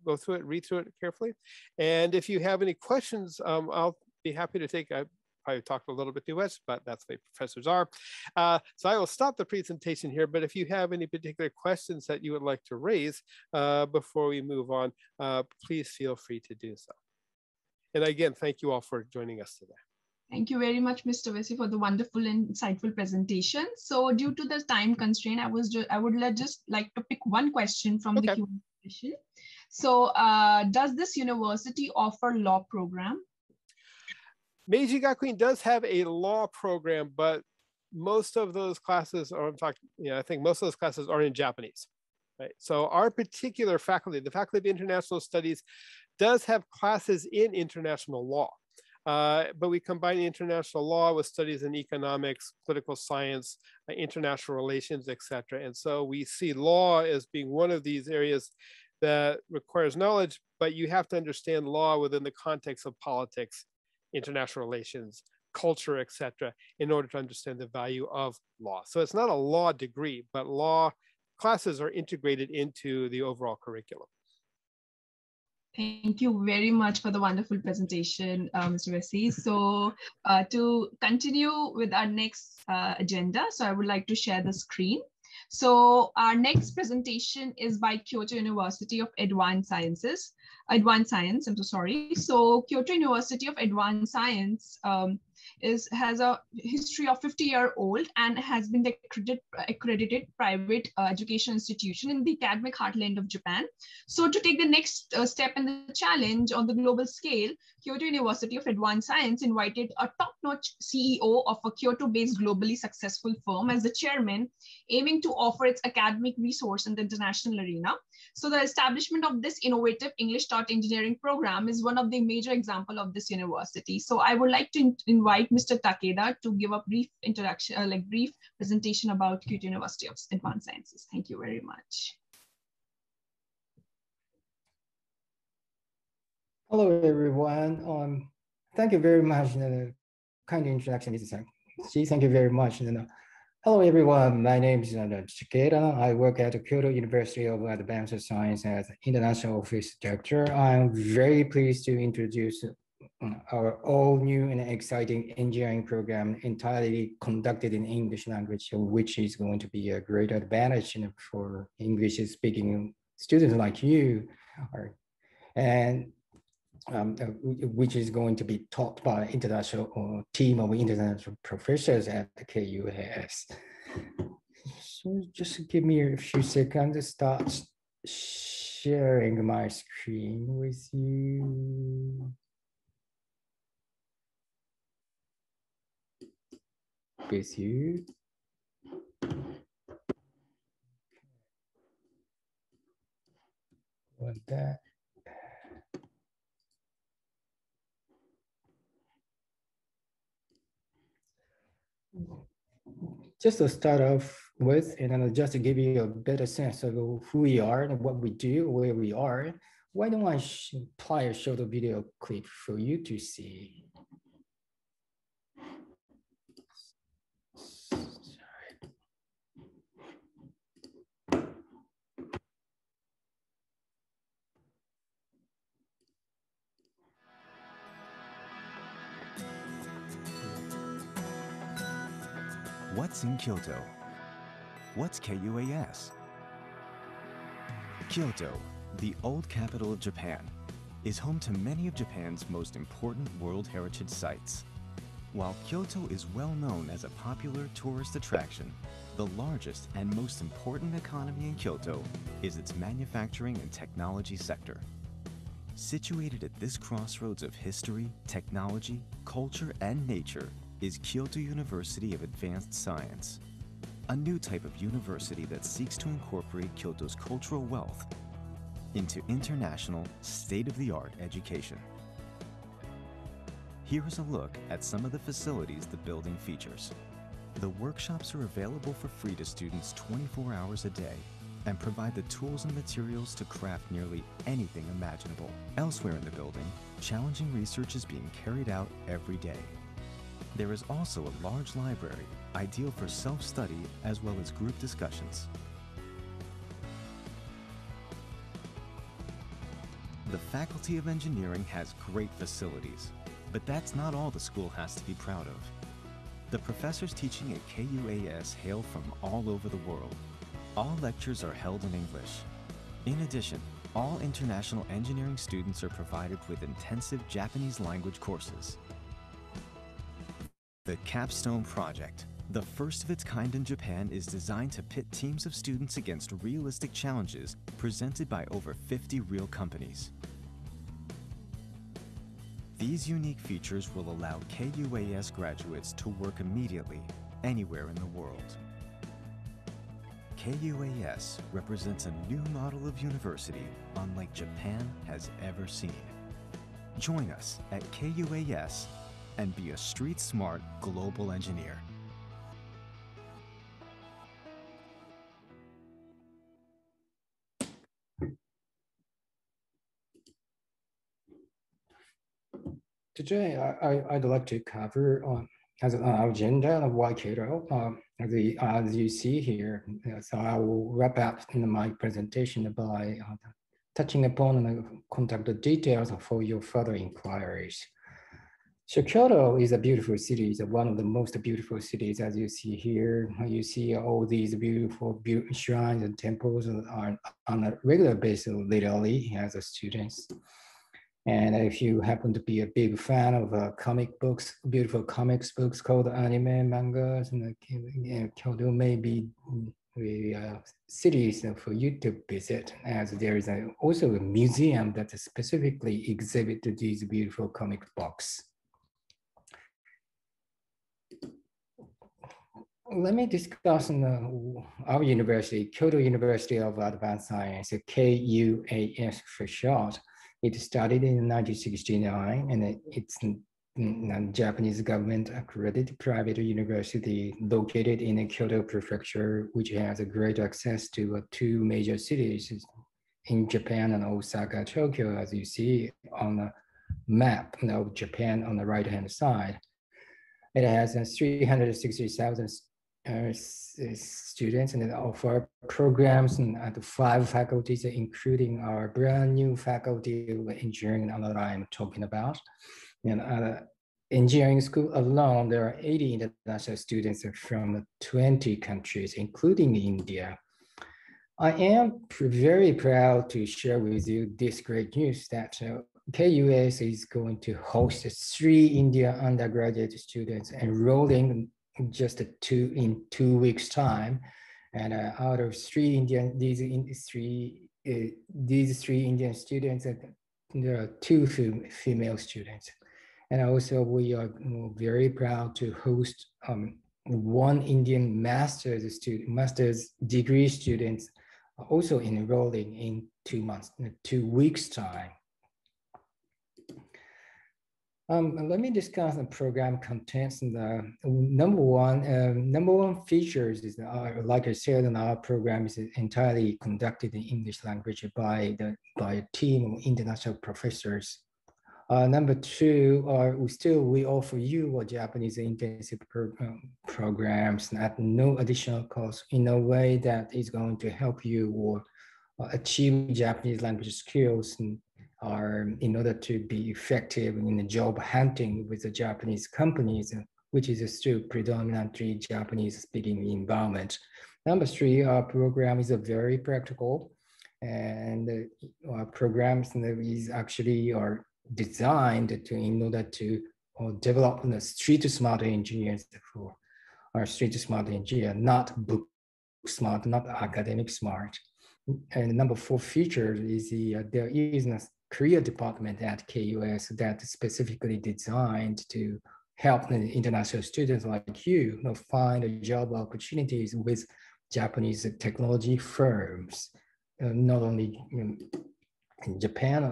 go through it, read through it carefully. And if you have any questions, I'll be happy to take. I probably talked a little bit too much, but that's the way professors are. So I will stop the presentation here. But if you have any particular questions that you would like to raise before we move on, please feel free to do so. And again, thank you all for joining us today. Thank you very much, Mr. Vesey, for the wonderful and insightful presentation. So due to the time constraint, I would just like to pick one question from the Q&A session. So does this university offer law program? Meiji Gakuin does have a law program, but most of those classes are, in fact, I think most of those classes are in Japanese. Right? So our particular faculty, the Faculty of International Studies, does have classes in international law. But we combine international law with studies in economics, political science, international relations, etc. And so we see law as being one of these areas that requires knowledge, but you have to understand law within the context of politics, international relations, culture, etc., in order to understand the value of law. So it's not a law degree, but law classes are integrated into the overall curriculum. Thank you very much for the wonderful presentation, Mr. Vesey. So to continue with our next agenda, so I would like to share the screen. So our next presentation is by Kyoto University of Advanced Science, I'm so sorry. So Kyoto University of Advanced Science has a history of 50-year-old and has been the accredited private education institution in the academic heartland of Japan. So to take the next step in the challenge on the global scale, Kyoto University of Advanced Science invited a top-notch CEO of a Kyoto-based globally successful firm as the chairman, aiming to offer its academic resource in the international arena. So the establishment of this innovative English taught engineering program is one of the major examples of this university. So I would like to invite Mr. Takeda to give a brief introduction, brief presentation about Kyoto University of Advanced Sciences. Thank you very much. Hello, everyone. Thank you very much for the kind introduction, Mrs. Sakshi. Thank you very much. Hello, everyone. My name is Takeda. I work at the Kyoto University of Advanced Science as International Office Director. I'm very pleased to introduce our all new and exciting engineering program entirely conducted in English language, which is going to be a great advantage for English speaking students like you, and which is going to be taught by international team of international professors at the KUAS. So just give me a few seconds to start sharing my screen with you. Like that. Just to start off with, and then just to give you a better sense of who we are and what we do, where we are, why don't I play a short video clip for you to see? What's in Kyoto? What's KUAS? Kyoto, the old capital of Japan, is home to many of Japan's most important World Heritage sites. While Kyoto is well known as a popular tourist attraction, the largest and most important economy in Kyoto is its manufacturing and technology sector. Situated at this crossroads of history, technology, culture, and nature is Kyoto University of Advanced Science, a new type of university that seeks to incorporate Kyoto's cultural wealth into international, state-of-the-art education. Here is a look at some of the facilities the building features. The workshops are available for free to students 24 hours a day and provide the tools and materials to craft nearly anything imaginable. Elsewhere in the building, challenging research is being carried out every day. There is also a large library, ideal for self-study as well as group discussions. The Faculty of Engineering has great facilities, but that's not all the school has to be proud of. The professors teaching at KUAS hail from all over the world. All lectures are held in English. In addition, all international engineering students are provided with intensive Japanese language courses. The Capstone Project, the first of its kind in Japan, is designed to pit teams of students against realistic challenges presented by over 50 real companies. These unique features will allow KUAS graduates to work immediately, anywhere in the world. KUAS represents a new model of university unlike Japan has ever seen. Join us at KUAS and be a street-smart global engineer. Today, I'd like to cover as an agenda of why Kyoto, as you see here. So I will wrap up my presentation by touching upon and contact the details for your further inquiries. So Kyoto is a beautiful city. It's one of the most beautiful cities, as you see here. You see all these beautiful shrines and temples are on a regular basis, literally, as a students. And if you happen to be a big fan of comic books, beautiful comics books called anime, mangas, and Kyoto may be cities for you to visit, as there is also a museum that specifically exhibits these beautiful comic books. Let me discuss our university, Kyoto University of Advanced Science, KUAS for short. It started in 1969, and it's a Japanese government accredited private university located in Kyoto Prefecture, which has a great access to two major cities in Japan and Osaka, Tokyo, as you see on the map of Japan on the right-hand side. It has 360,000 students and offer programs and 5 faculties, including our brand new faculty of engineering that I'm talking about. And engineering school alone, there are 80 international students from 20 countries, including India. I am very proud to share with you this great news that KUS is going to host 3 India undergraduate students enrolling just in 2 weeks' time. And out of these three Indian students, there are 2 female students. And also we are very proud to host 1 Indian master's degree students also enrolling in 2 weeks' time. Let me discuss the program contents. And number one features is, like I said, our program is entirely conducted in English language by a team of international professors. Number 2, we offer you Japanese intensive programs at no additional cost in a way that is going to help you or achieve Japanese language skills in order to be effective in the job hunting with the Japanese companies, which is still predominantly Japanese speaking environment. Number 3, our program is very practical, and our programs is actually designed in order to develop the street smart engineers for our street smart engineer, not book smart, not academic smart. And number 4 feature is there is a career department at KUS that is specifically designed to help the international students like you find job opportunities with Japanese technology firms, not only in Japan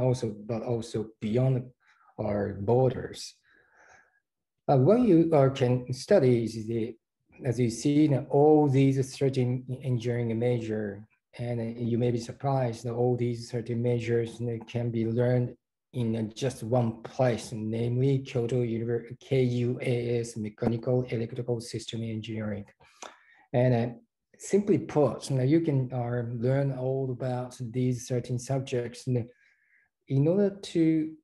but also beyond our borders. What you can study is as you see, all these 13 engineering majors, and you may be surprised that all these 13 majors can be learned in just one place, namely Kyoto University, KUAS, Mechanical Electrical System Engineering. And simply put, you can learn all about these 13 subjects in order to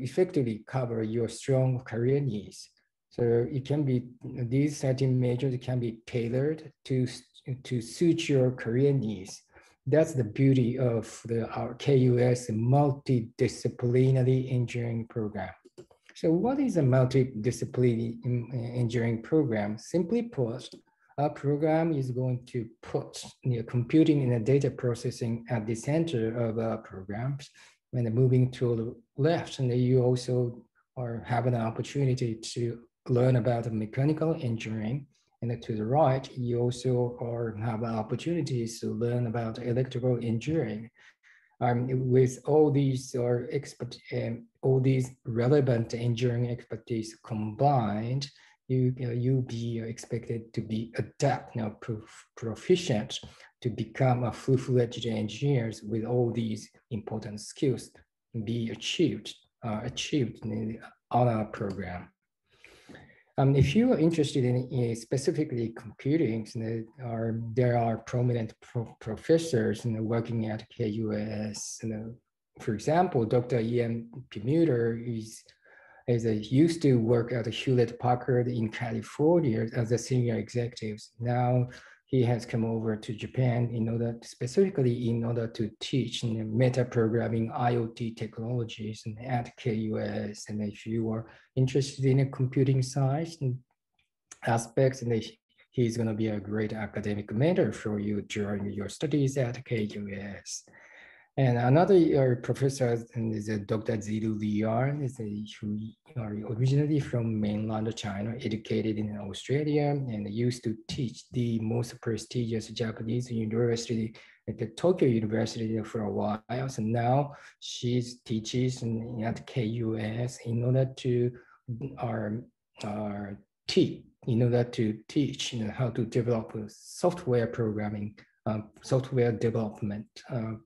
effectively cover your strong career needs. So it can be, these 13 majors can be tailored to suit your career needs. That's the beauty of our KUS multidisciplinary engineering program. So what is a multidisciplinary engineering program? Simply put, our program is going to put computing and data processing at the center of our programs. When moving to the left, and you also have an opportunity to learn about mechanical engineering. And to the right, you also have opportunities to learn about electrical engineering. With all these all these relevant engineering expertise combined, you'll be expected to be adept, proficient to become a full-fledged engineers with all these important skills be achieved on our program. If you are interested in specifically computing, there are prominent professors working at KUS. For example, Dr. Ian Permuter used to work at Hewlett Packard in California as a senior executive. Now he has come over to Japan specifically in order to teach meta-programming IoT technologies at KUS. And if you are interested in computing science aspects, he's going to be a great academic mentor for you during your studies at KUS. And another professor is Dr. Zilu Lian, who originally from mainland China, educated in Australia, and used to teach the most prestigious Japanese university at the Tokyo University for a while. So now she teaches at KUS in order to teach how to develop software programming. Software development,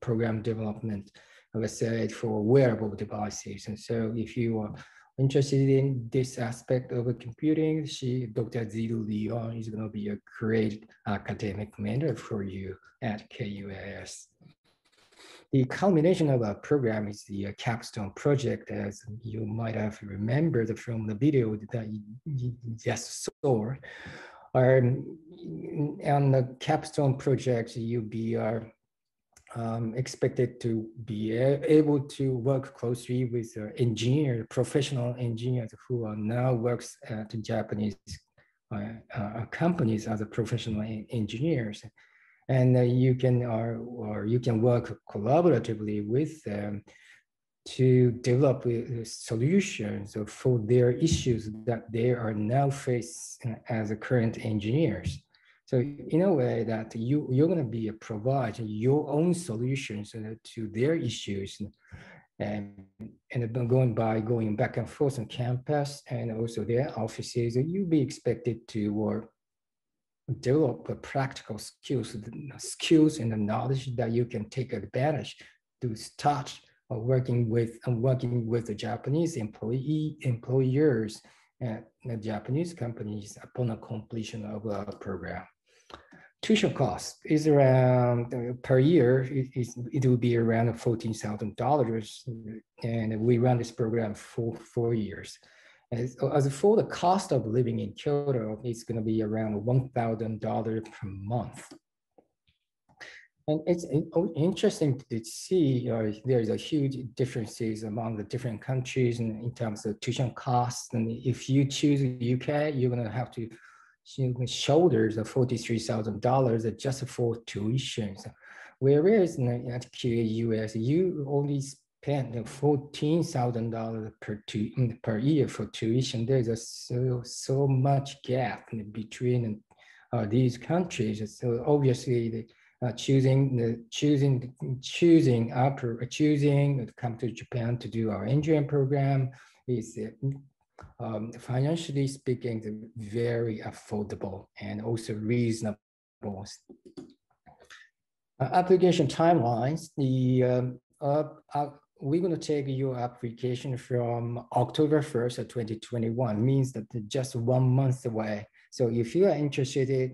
program development, let's say, for wearable devices. And so if you are interested in this aspect of computing, Dr. Zilu Lian is going to be a great academic mentor for you at KUS. The culmination of our program is the capstone project, as you might have remembered from the video that you just saw. On the capstone project, you'll be expected to be able to work closely with professional engineers who are now works at Japanese companies as a professional engineers. And you can work collaboratively with them to develop solutions for their issues that they are now facing as current engineers. So in a way that you're going to be providing your own solutions to their issues, and going back and forth on campus and also their offices, you'll be expected to develop practical skills and the knowledge that you can take advantage to start working with the Japanese employers and the Japanese companies upon the completion of the program. Tuition cost is around per year. It will be around $14,000, and we run this program for 4 years. As for the cost of living in Kyoto, it's going to be around $1,000 per month. And it's interesting to see there's a huge differences among the different countries in terms of tuition costs. And if you choose UK, you're going to have to shoulder the $43,000 just for tuitions. Whereas at US, you only spend $14,000 per year for tuition. There's so much gap between these countries. So obviously, choosing to come to Japan to do our engineering program is financially speaking very affordable and also reasonable. Application timelines. We're going to take your application from October 1st of 2021, means that just 1 month away. So if you are interested,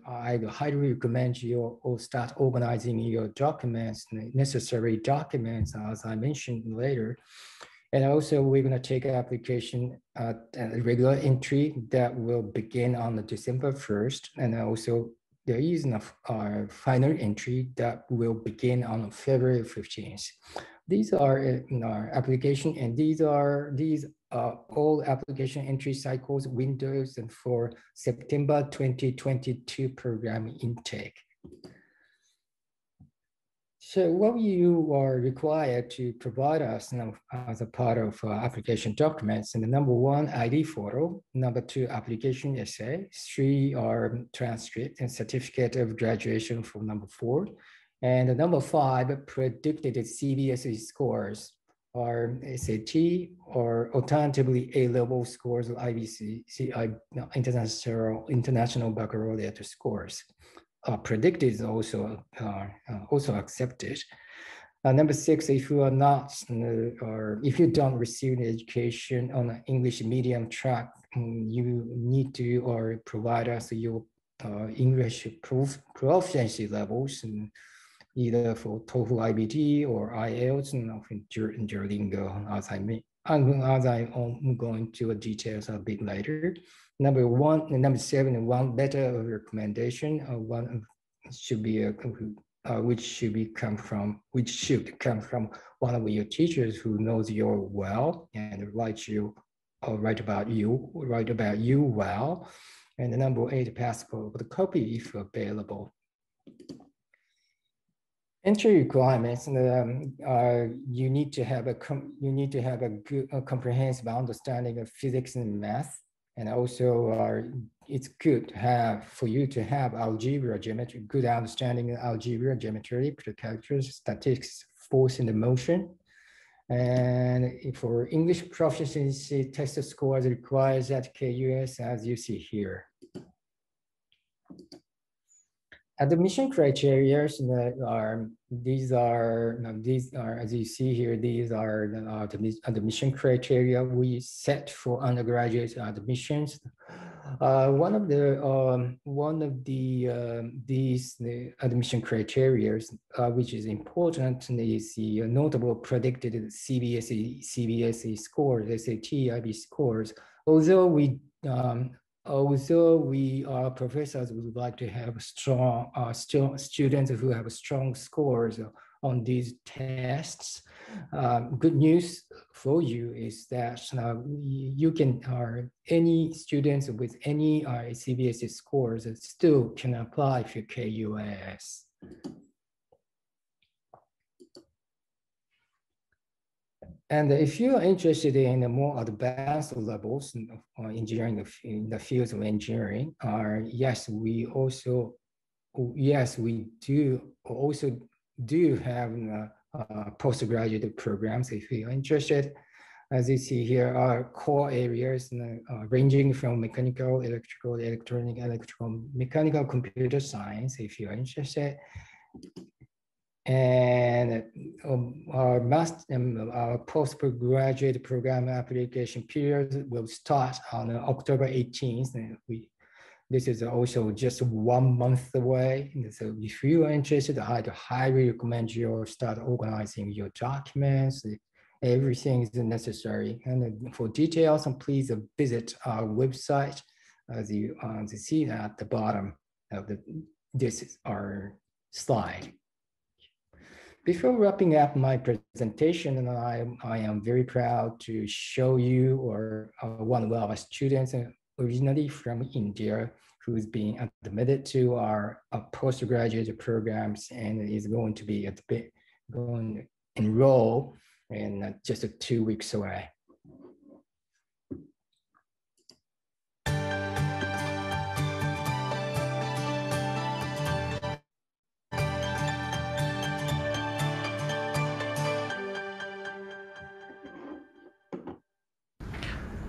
I highly recommend you start organizing your documents, necessary documents, as I mentioned later. And also we're going to take an application at a regular entry that will begin on December 1st. And also there is a final entry that will begin on February 15th. These are our application, and these are all application entry cycles windows and for September 2022 program intake. So what you are required to provide us as a part of application documents, and the number 1, ID photo, number 2, application essay, 3 are transcript and certificate of graduation for number 4, and the number 5, predicted CBSE scores, or SAT, or alternatively A-level scores, or IBC, International Baccalaureate scores. Predicted is also accepted. Number 6, if you are not, or if you don't receive an education on an English medium track, you need to provide us your English proficiency levels, either for TOEFL IBT or IELTS and Duolingo, as I'm going to details a bit later. Number 1 and number 7, one letter of recommendation, one should be which should come from one of your teachers who knows you well and write about you well. And the number 8, passport with a copy if available. Entry requirements. You need to have a good comprehensive understanding of physics and math. And also, it's good for you to have algebra, geometry, good understanding of algebra, geometry, calculus, statistics, force and motion. And for English proficiency, test scores requires at KUS, as you see here. Admission criteria these are as you see here. These are the admission criteria we set for undergraduate admissions. One of the admission criteria, which is important, is the notable predicted CBSE scores, SAT, IB scores. Although we our professors would like to have strong students who have strong scores on these tests. Good news for you is that you can, any students with any CBSE scores still can apply for KUS. And if you're interested in the more advanced levels of engineering, in the fields of engineering, yes, we do have postgraduate programs if you're interested. As you see here are core areas ranging from mechanical, electrical, electronic, electrical, mechanical, computer science if you're interested. And our postgraduate program application period will start on October 18th. And this is also just 1 month away. And so if you are interested, I'd highly recommend you start organizing your documents. Everything is necessary. And for details, please visit our website, as you see at the bottom of this is our slide. Before wrapping up my presentation, I am very proud to show you one of our students originally from India who's being admitted to our postgraduate programs and is going to be going to enroll in just 2 weeks away.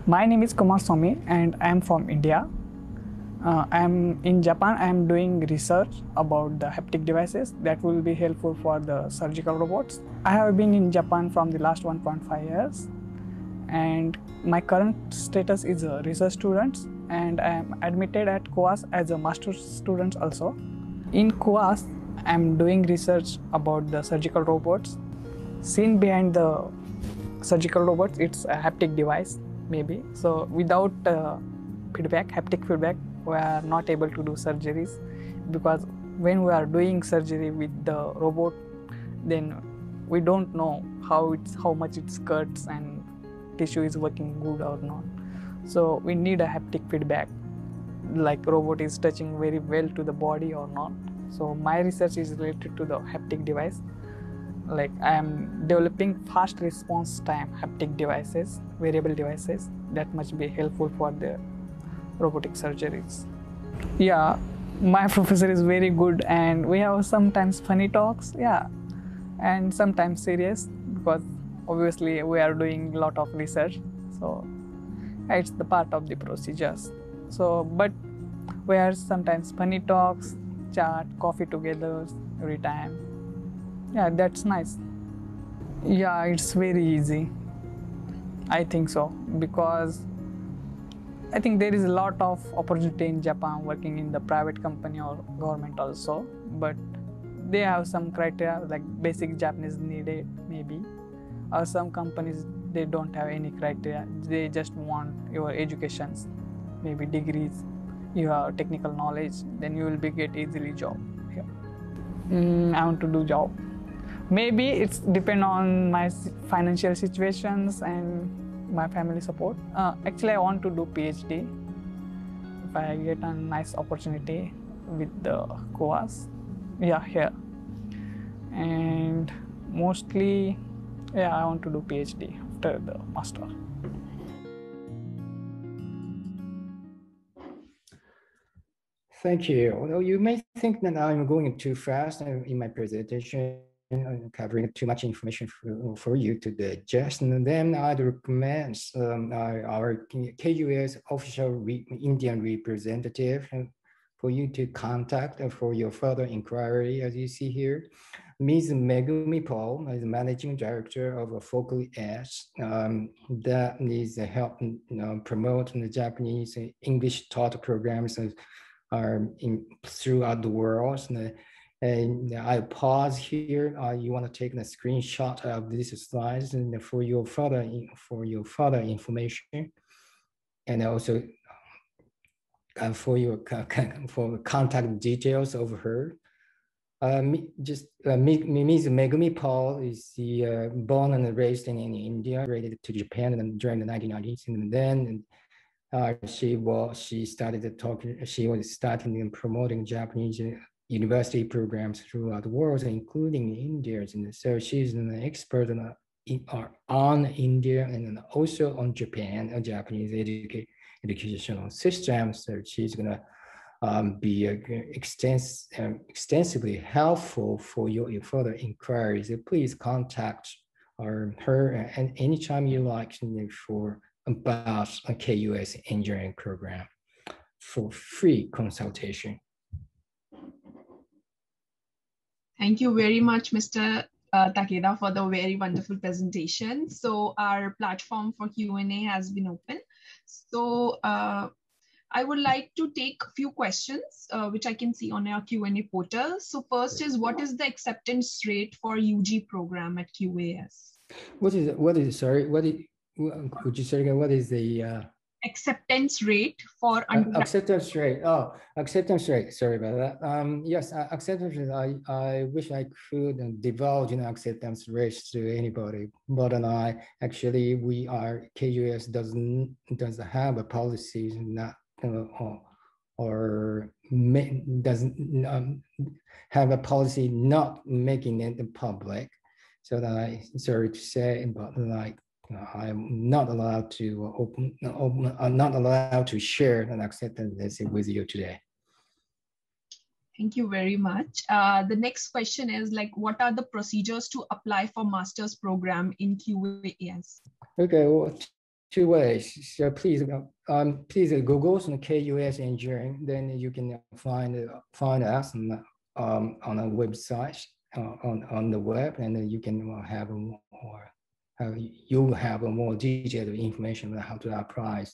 My name is Kumar Swami and I am from India. I am in Japan. I am doing research about the haptic devices that will be helpful for the surgical robots. I have been in Japan from the last 1.5 years and my current status is a research student and I am admitted at KUAS as a master's student also. In KUAS, I am doing research about the surgical robots. Scene behind the surgical robots, it's a haptic device. Maybe. So without haptic feedback, we are not able to do surgeries because when we are doing surgery with the robot, then we don't know how much it cuts and tissue is working good or not. So we need a haptic feedback, like robot is touching very well to the body or not. So my research is related to the haptic device. Like I am developing fast response time haptic devices, wearable devices that must be helpful for the robotic surgeries. Yeah, my professor is very good and we have sometimes funny talks, yeah, and sometimes serious because obviously we are doing a lot of research. So it's the part of the procedures. So, but we have sometimes funny talks, chat, coffee together every time. Yeah, that's nice. Yeah, it's very easy. I think so, because I think there is a lot of opportunity in Japan working in the private company or government also, but they have some criteria like basic Japanese needed maybe, or some companies they don't have any criteria, they just want your educations, maybe degrees, you have technical knowledge, then you will be get easily job here. I want to do job. Maybe it's depend on my financial situations and my family support. Actually, I want to do PhD if I get a nice opportunity with the KUAS. Yeah, here. And mostly, yeah, I want to do PhD after the master. Thank you. Well, you may think that I'm going too fast in my presentation, covering too much information for you to digest, and then I'd recommend our KUS official Indian representative for you to contact for your further inquiry, as you see here. Ms. Megumi Paul is Managing Director of Focally Edge that needs help promote the Japanese English taught programs throughout the world. And I pause here. You want to take a screenshot of these slides and for your further information, and also for contact details of her. Ms. Megumi Paul is born and raised in India, related to Japan during the 1990s, and then she was starting and promoting Japanese university programs throughout the world, including India. And so she's an expert on India and also on Japan and Japanese educational systems. So she's gonna be extensively helpful for your further inquiries. Please contact her and anytime you like about a KUS engineering program for free consultation. Thank you very much, Mr. Takeda, for the very wonderful presentation. So our platform for Q&A has been open. So I would like to take a few questions, which I can see on our Q&A portal. So first is, what is the acceptance rate for UG program at QAS? Could you say again, what is the acceptance rate for acceptance rate? Oh, acceptance rate. Sorry about that. Yes, acceptance rate. I wish I could divulge acceptance rates to anybody, but KUS doesn't have a policy or doesn't have a policy not making it public. So that sorry to say, but I'm not allowed to I'm not allowed to share an acceptance with you today. Thank you very much. The next question is what are the procedures to apply for master's program in QAS? Okay, well, two ways. So please Google KUS engineering. Then you can find us on a website on the web, and then you can have more detailed information on how to apply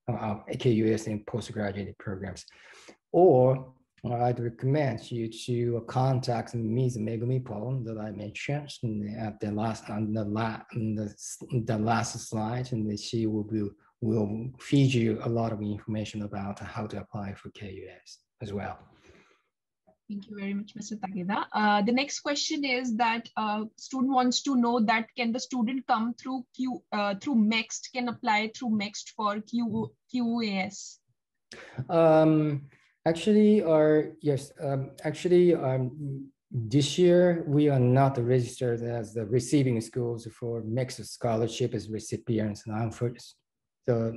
KUS in postgraduate programs. Or I'd recommend you to contact Ms. Megumi Paul that I mentioned at the last slide, and she will feed you a lot of information about how to apply for KUS as well. Thank you very much, Mr. Takeda. The next question is that student wants to know that can the student come through MEXT, can apply through MEXT for QAS? This year we are not registered as the receiving schools for MEXT scholarship as recipients. So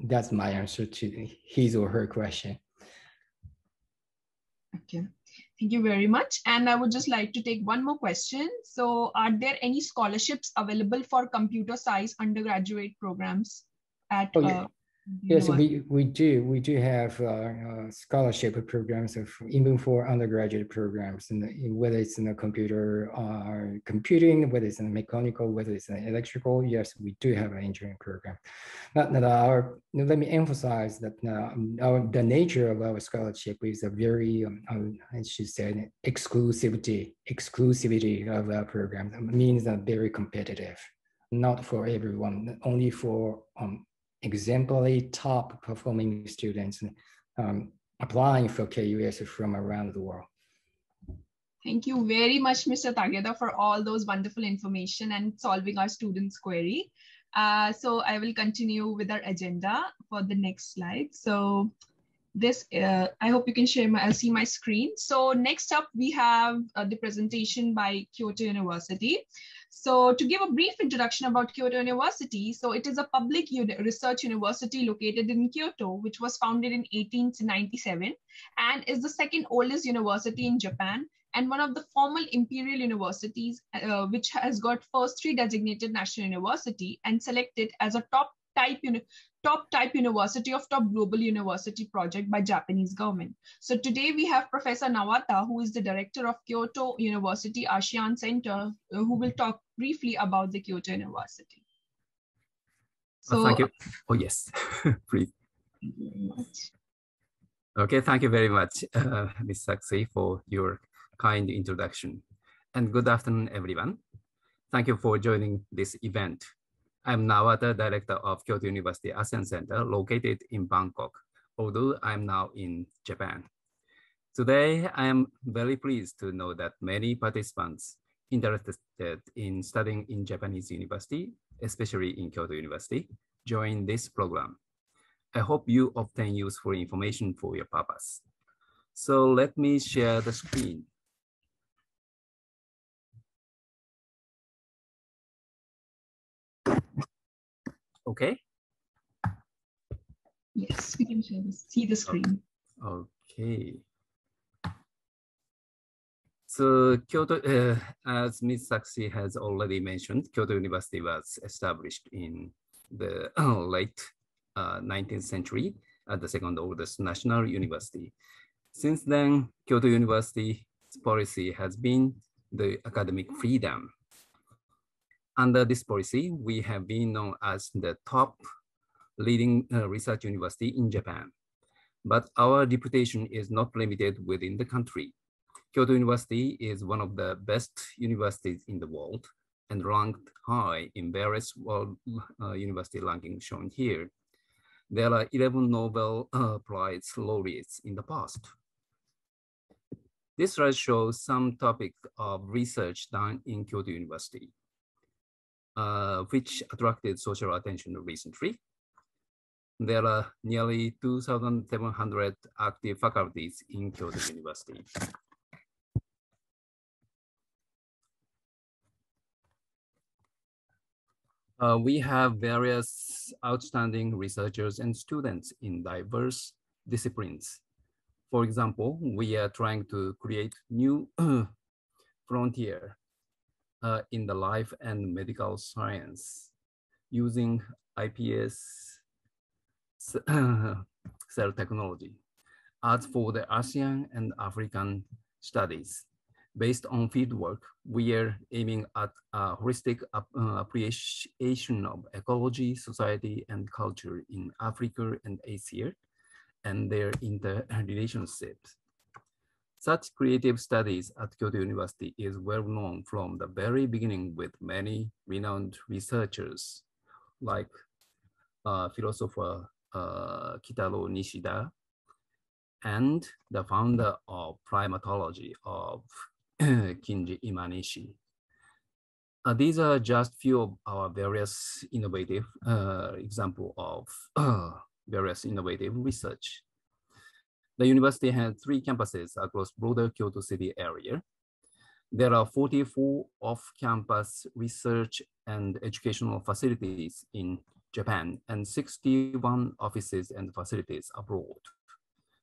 that's my answer to his or her question. Okay, thank you very much. And I would just like to take one more question. So are there any scholarships available for computer science undergraduate programs at Yes, we do have scholarship programs even for undergraduate programs, and whether it's in the computing, whether it's in mechanical, whether it's in electrical. Yes, we do have an engineering program. But let me emphasize that the nature of our scholarship is a very, as she said, exclusivity of our program. It means that very competitive, not for everyone, only for exemplary top performing students applying for KUS from around the world. Thank you very much, Mr. Takeda, for all those wonderful information and solving our students' query. So I will continue with our agenda for the next slide. So this, I hope you can see my screen. So next up, we have the presentation by Kyoto University. So to give a brief introduction about Kyoto University, so it is a public research university located in Kyoto, which was founded in 1897 and is the second oldest university in Japan and one of the formal imperial universities, which has got first 3 designated national university and selected as a top top type university of top global university project by Japanese government. So today we have Professor Nawata, who is the director of Kyoto University ASEAN Center, who will talk briefly about the Kyoto University. So thank you. Oh, yes, please. Thank you very much. Okay, thank you very much, Ms. Saxi, for your kind introduction. And good afternoon, everyone. Thank you for joining this event. I'm Nawata, Director of Kyoto University ASEAN Center, located in Bangkok, although I'm now in Japan. Today, I am very pleased to know that many participants interested in studying in Japanese university, especially in Kyoto University, join this program. I hope you obtain useful information for your purpose. So let me share the screen. Okay. Yes, we can see the screen. Okay. So Kyoto, as Ms. Saxi has already mentioned, Kyoto University was established in the late 19th century as the second oldest national university. Since then, Kyoto University's policy has been the academic freedom. Under this policy, we have been known as the top leading research university in Japan. But our reputation is not limited within the country. Kyoto University is one of the best universities in the world and ranked high in various world university rankings shown here. There are 11 Nobel Prize laureates in the past. This slide shows some topics of research done in Kyoto University, which attracted social attention recently. There are nearly 2,700 active faculties in Kyoto University. We have various outstanding researchers and students in diverse disciplines. For example, we are trying to create new frontier in the life and medical science using iPS cell technology. As for the ASEAN and African studies, based on fieldwork, we are aiming at a holistic appreciation of ecology, society, and culture in Africa and Asia, and their interrelationships. Such creative studies at Kyoto University is well known from the very beginning, with many renowned researchers like philosopher Kitaro Nishida and the founder of primatology of Kinji Imanishi. These are just few of our various innovative example of various innovative research. The university has 3 campuses across broader Kyoto city area. There are 44 off-campus research and educational facilities in Japan and 61 offices and facilities abroad.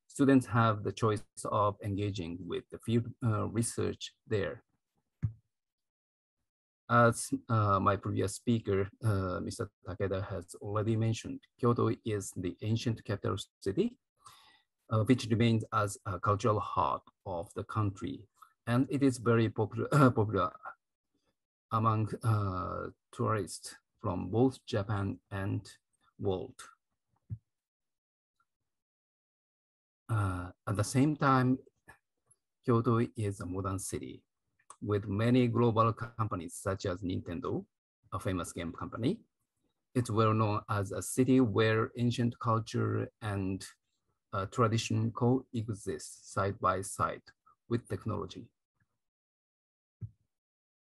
Students have the choice of engaging with the field research there. As my previous speaker, Mr. Takeda, has already mentioned, Kyoto is the ancient capital city, which remains as a cultural heart of the country. And it is very popular among tourists from both Japan and world. At the same time, Kyoto is a modern city with many global companies such as Nintendo, a famous game company. It's well known as a city where ancient culture and tradition coexist side by side with technology.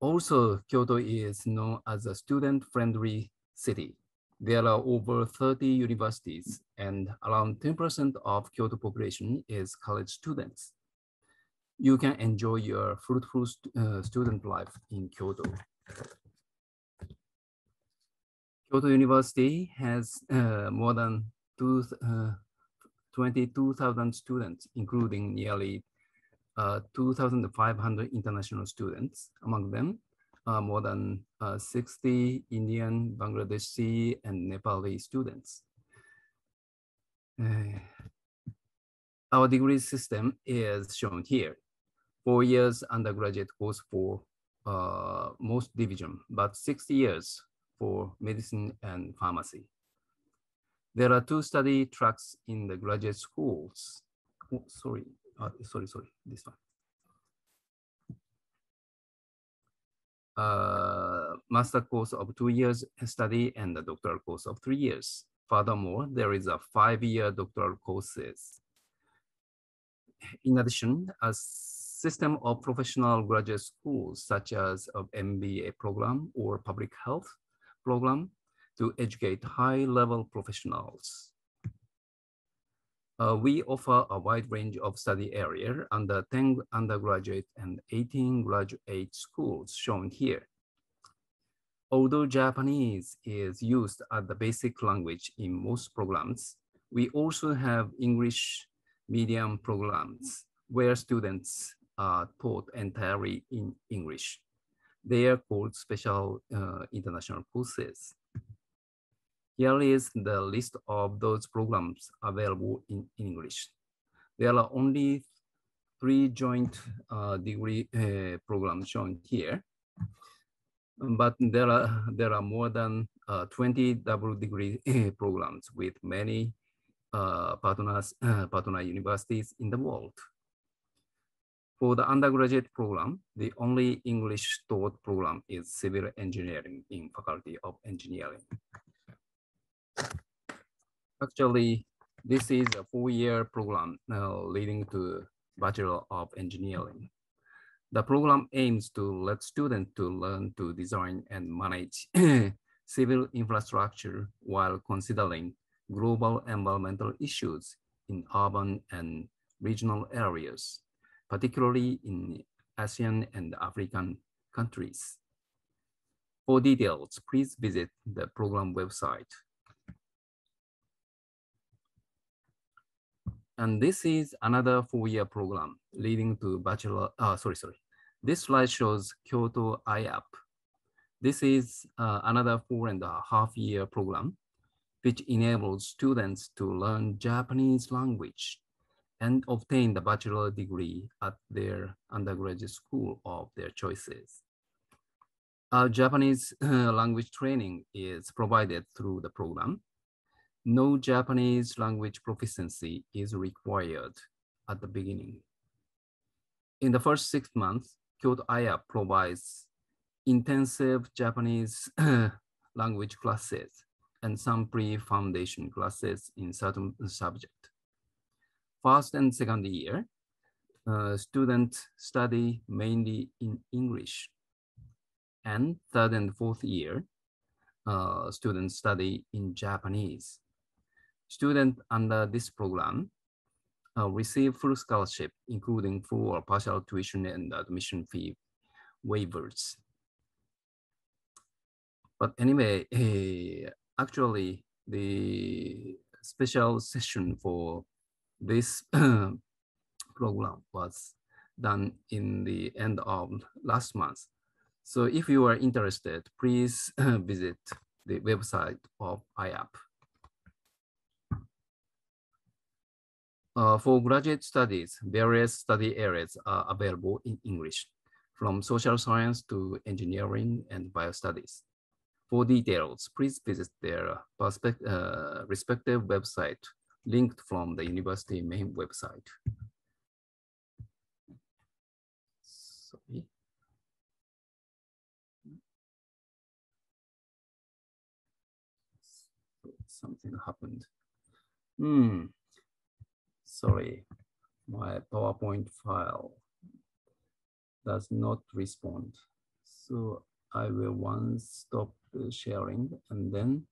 Also, Kyoto is known as a student-friendly city. There are over 30 universities and around 10% of Kyoto population is college students. You can enjoy your fruitful student life in Kyoto. Kyoto University has more than 22,000 students, including nearly 2,500 international students. Among them, more than 60 Indian, Bangladeshi, and Nepali students. Our degree system is shown here. 4 years undergraduate course for most division, but 6 years for medicine and pharmacy. There are 2 study tracks in the graduate schools. Oh, sorry, this one. Master course of 2 years study and the doctoral course of 3 years. Furthermore, there is a 5-year doctoral courses. In addition, a system of professional graduate schools, such as an MBA program or public health program, to educate high-level professionals. We offer a wide range of study area under 10 undergraduate and 18 graduate schools shown here. Although Japanese is used as the basic language in most programs, we also have English medium programs where students are taught entirely in English. They are called special international courses. Here is the list of those programs available in English. There are only 3 joint degree programs shown here, but there are more than 20 double degree programs with many partner universities in the world. For the undergraduate program, the only English taught program is civil engineering in Faculty of Engineering. Actually, this is a 4-year program leading to Bachelor of Engineering. The program aims to let students to learn to design and manage civil infrastructure while considering global environmental issues in urban and regional areas, particularly in ASEAN and African countries. For details, please visit the program website. And this is another 4-year program leading to bachelor, This slide shows Kyoto IAP. This is another 4.5-year program, which enables students to learn Japanese language and obtain the bachelor degree at their undergraduate school of their choices. Japanese language training is provided through the program. No Japanese language proficiency is required at the beginning. In the first 6 months, Kyoto IAP provides intensive Japanese language classes and some pre-foundation classes in certain subjects. First and second year, students study mainly in English. And third and fourth year, students study in Japanese. Students under this program receive full scholarship, including full or partial tuition and admission fee waivers. But anyway, actually, the special session for this program was done in the end of last month. So if you are interested, please visit the website of IAP. For graduate studies, various study areas are available in English, from social science to engineering and biostudies. For details, please visit their respective website, linked from the university main website. Sorry. Something happened. Sorry, my PowerPoint file does not respond. So I will once stop the sharing and then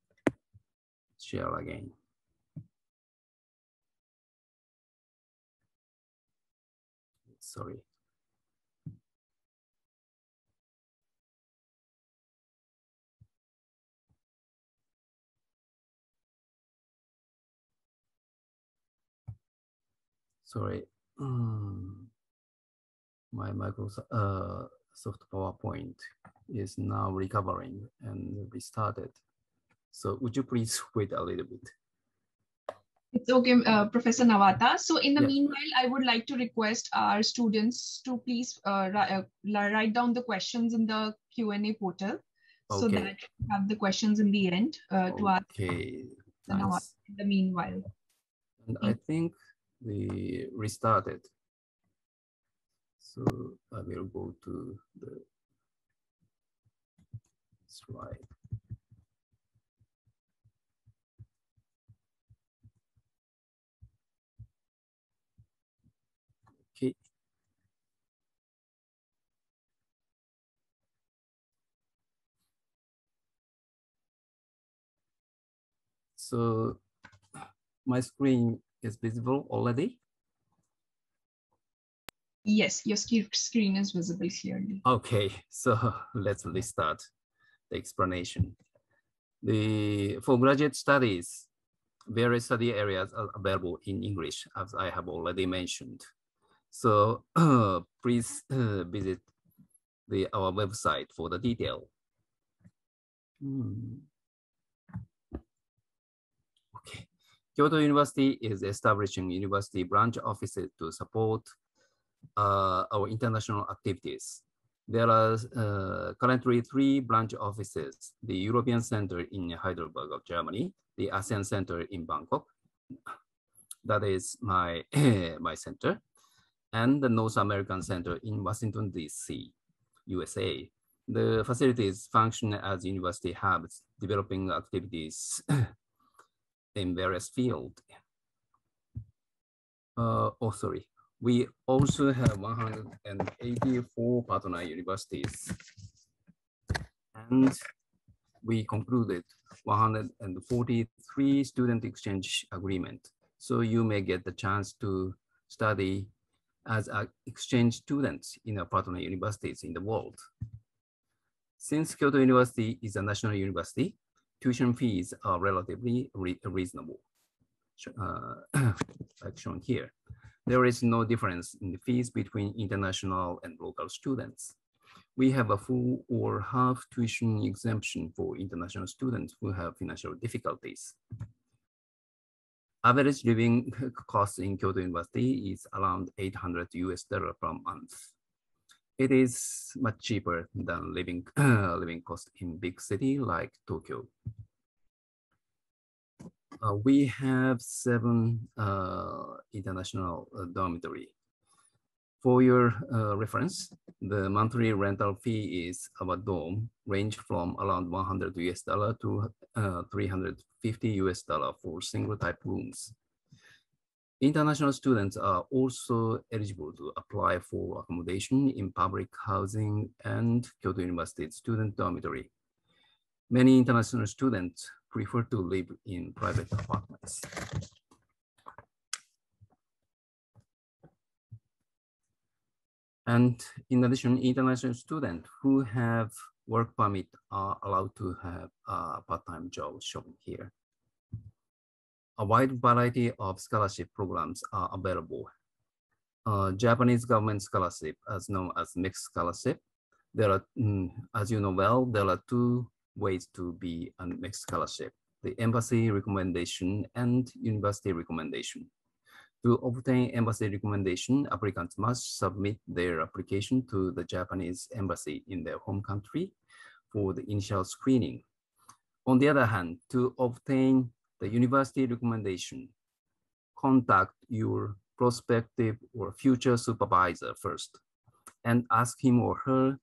share again. Sorry. Sorry, my Microsoft PowerPoint is now recovering and restarted. So would you please wait a little bit? It's okay, Professor Nawata. So in the Yeah. meanwhile, I would like to request our students to please write down the questions in the Q&A portal so that Okay. we have the questions in the end to ask Okay. Nawata Nice. in the meanwhile. And I think we restarted. So I will go to the slide. Okay. So my screen is visible already. Yes, your screen is visible clearly. Okay, so let's restart the explanation. For graduate studies, various study areas are available in English, as I have already mentioned. So please visit our website for the detail. Okay. Kyoto University is establishing university branch offices to support our international activities. There are currently 3 branch offices: the European Center in Heidelberg of Germany, the ASEAN Center in Bangkok, that is my, my center, and the North American Center in Washington, D.C., USA. The facilities function as university hubs, developing activities in various fields. Sorry. We also have 184 partner universities, and we concluded 143 student exchange agreement. So you may get the chance to study as exchange students in our partner universities in the world. Since Kyoto University is a national university, tuition fees are relatively reasonable, like shown here. There is no difference in the fees between international and local students. We have a full or half tuition exemption for international students who have financial difficulties. Average living cost in Kyoto University is around $800 per month. It is much cheaper than living cost in big city like Tokyo. We have 7 international dormitory. For your reference, the monthly rental fee is of a dorm range from around $100 to $350 for single type rooms. International students are also eligible to apply for accommodation in public housing and Kyoto University student dormitory. Many international students prefer to live in private apartments. And in addition, international students who have work permit are allowed to have a part-time job shown here. A wide variety of scholarship programs are available. Japanese government scholarship, as known as mixed scholarship. There are, as you know well, there are 2 ways to be a mixed scholarship: the embassy recommendation and university recommendation. To obtain embassy recommendation, applicants must submit their application to the Japanese embassy in their home country for the initial screening. On the other hand, to obtain the university recommendation, contact your prospective or future supervisor first and ask him or her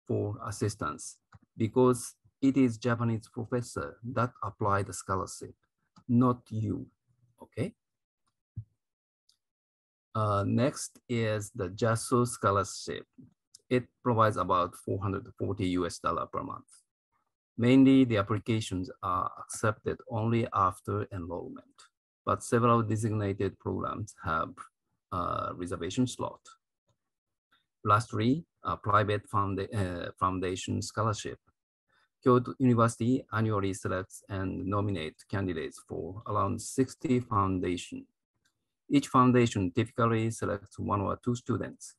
for assistance, because it is Japanese professor that apply the scholarship, not you, okay? Next is the JASO scholarship. It provides about $440 per month. Mainly, the applications are accepted only after enrollment, but several designated programs have a reservation slot. Lastly, a private foundation scholarship. Kyoto University annually selects and nominates candidates for around 60 foundations. Each foundation typically selects 1 or 2 students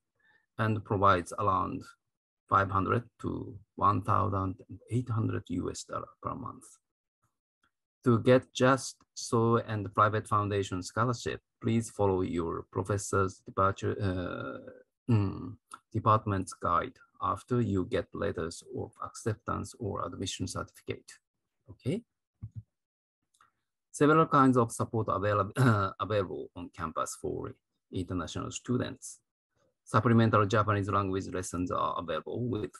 and provides around $500 to $1,800 per month. To get just so and private foundation scholarship, please follow your professor's department's guide after you get letters of acceptance or admission certificate. Okay. Several kinds of support available on campus for international students. Supplemental Japanese language lessons are available with,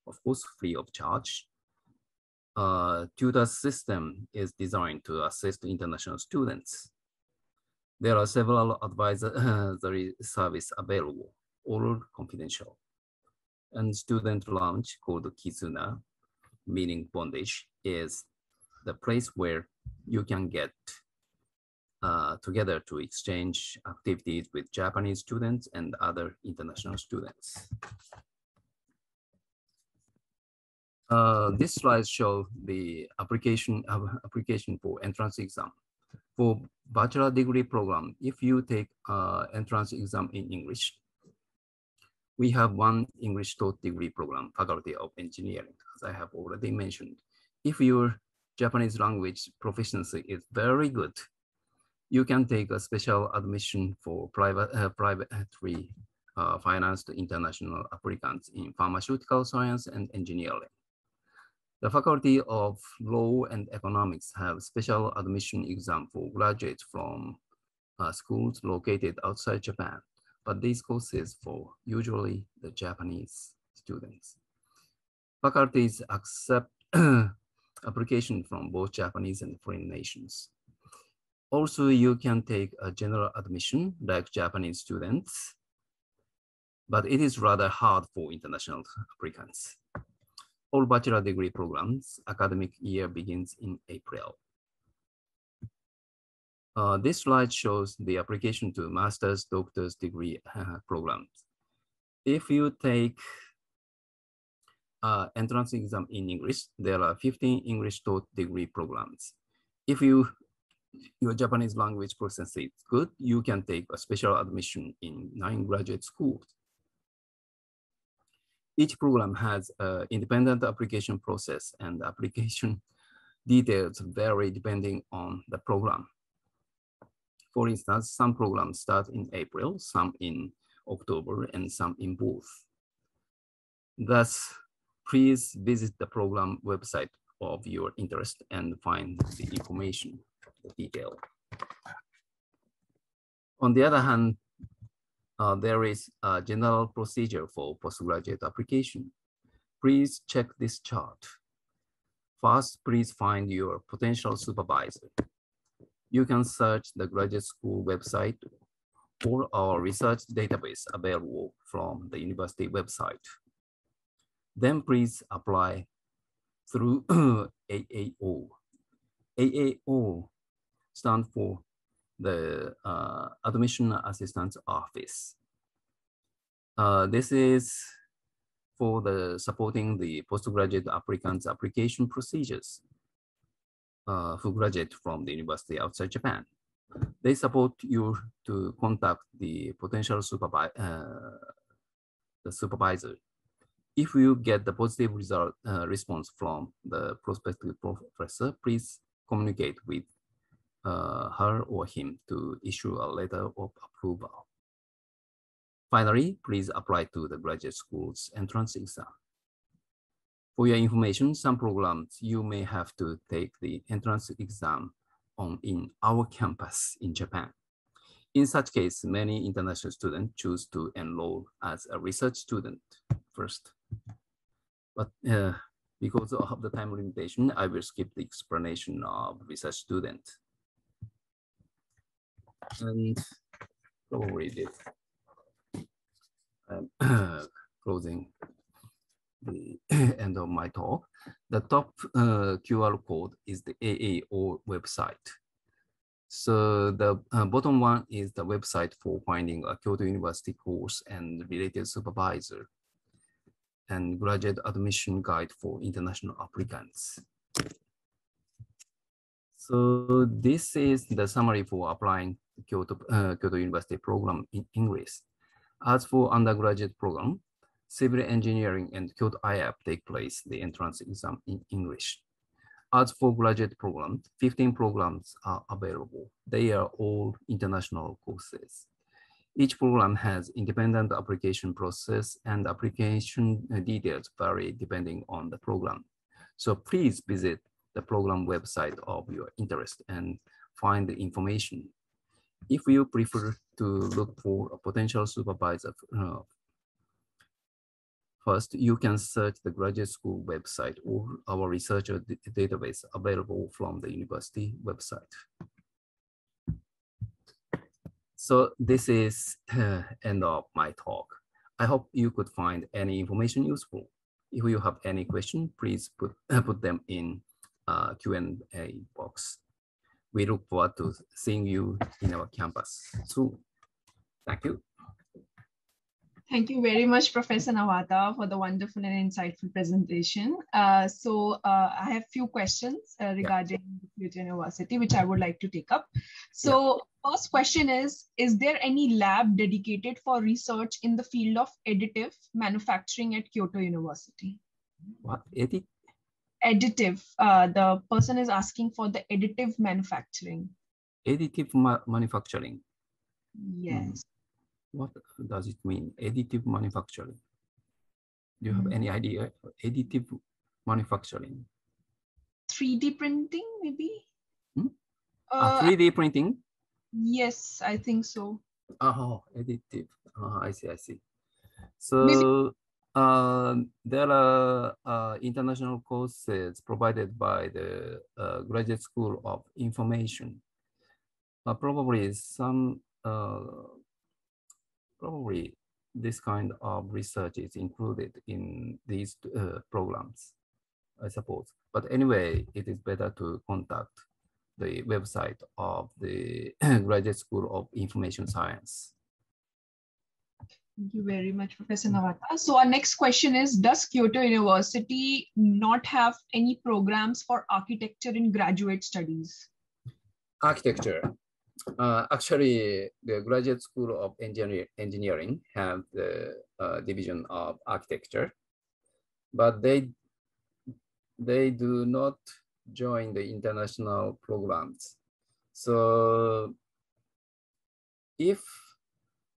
of course, free of charge. Tutor system is designed to assist international students. There are several advisory services available, all confidential. And student lounge called Kizuna, meaning bondage, is the place where you can get together to exchange activities with Japanese students and other international students. This slide shows the application for entrance exam. For bachelor degree program, if you take entrance exam in English, we have one English taught degree program, Faculty of Engineering, as I have already mentioned. If your Japanese language proficiency is very good, you can take a special admission for privately financed international applicants in pharmaceutical science and engineering. The Faculty of Law and Economics have special admission exam for graduates from schools located outside Japan, but these courses for usually the Japanese students. Faculties accept application from both Japanese and foreign nations. Also, you can take a general admission like Japanese students, but it is rather hard for international applicants. All bachelor degree programs, academic year begins in April. This slide shows the application to master's, doctor's degree programs. If you take entrance exam in English, there are 15 English taught degree programs. If your Japanese language proficiency is good, you can take a special admission in 9 graduate schools. Each program has an independent application process, and the application details vary depending on the program. For instance, some programs start in April, some in October, and some in both. Thus, please visit the program website of your interest and find the information, the detail. On the other hand, there is a general procedure for postgraduate application. Please check this chart. First, please find your potential supervisor. You can search the graduate school website or our research database available from the university website. Then please apply through AAO. AAO stands for the Admission Assistance Office. This is for the supporting the postgraduate applicants' application procedures who graduate from the university outside Japan. They support you to contact the potential supervisor. If you get the positive response from the prospective professor, please communicate with her or him to issue a letter of approval. Finally, please apply to the graduate school's entrance exam. For your information, some programs you may have to take the entrance exam in our campus in Japan. In such case, many international students choose to enroll as a research student first. But because of the time limitation, I will skip the explanation of research student. And probably this. Closing the end of my talk. The top QR code is the AAO website. So the bottom one is the website for finding a Kyoto University course and related supervisor, and graduate admission guide for international applicants. So this is the summary for applying Kyoto University program in English. As for undergraduate program, civil engineering and Kyoto IAP take place the entrance exam in English. As for graduate programs, 15 programs are available. They are all international courses. Each program has independent application process, and application details vary depending on the program. So please visit the program website of your interest and find the information. If you prefer to look for a potential supervisor, first, you can search the graduate school website or our researcher database available from the university website. So this is the end of my talk. I hope you could find any information useful. If you have any question, please put them in Q&A box. We look forward to seeing you in our campus soon. Thank you. Thank you very much, Professor Nawata, for the wonderful and insightful presentation. I have a few questions regarding Kyoto University, which I would like to take up. So first question is there any lab dedicated for research in the field of additive manufacturing at Kyoto University? What? Additive. The person is asking for the additive manufacturing. Additive manufacturing? Yes. What does it mean, additive manufacturing? Do you have any idea? Additive manufacturing? 3D printing, maybe? 3D printing? Yes, I think so. Oh, additive. I see. So there are international courses provided by the Graduate School of Information. Probably this kind of research is included in these programs, I suppose. But anyway, it is better to contact the website of the Graduate School of Information Science. Thank you very much, Professor Nawata. So our next question is, does Kyoto University not have any programs for architecture in graduate studies? Architecture. Actually, the Graduate School of Engineering have the division of architecture, but they do not join the international programs. So if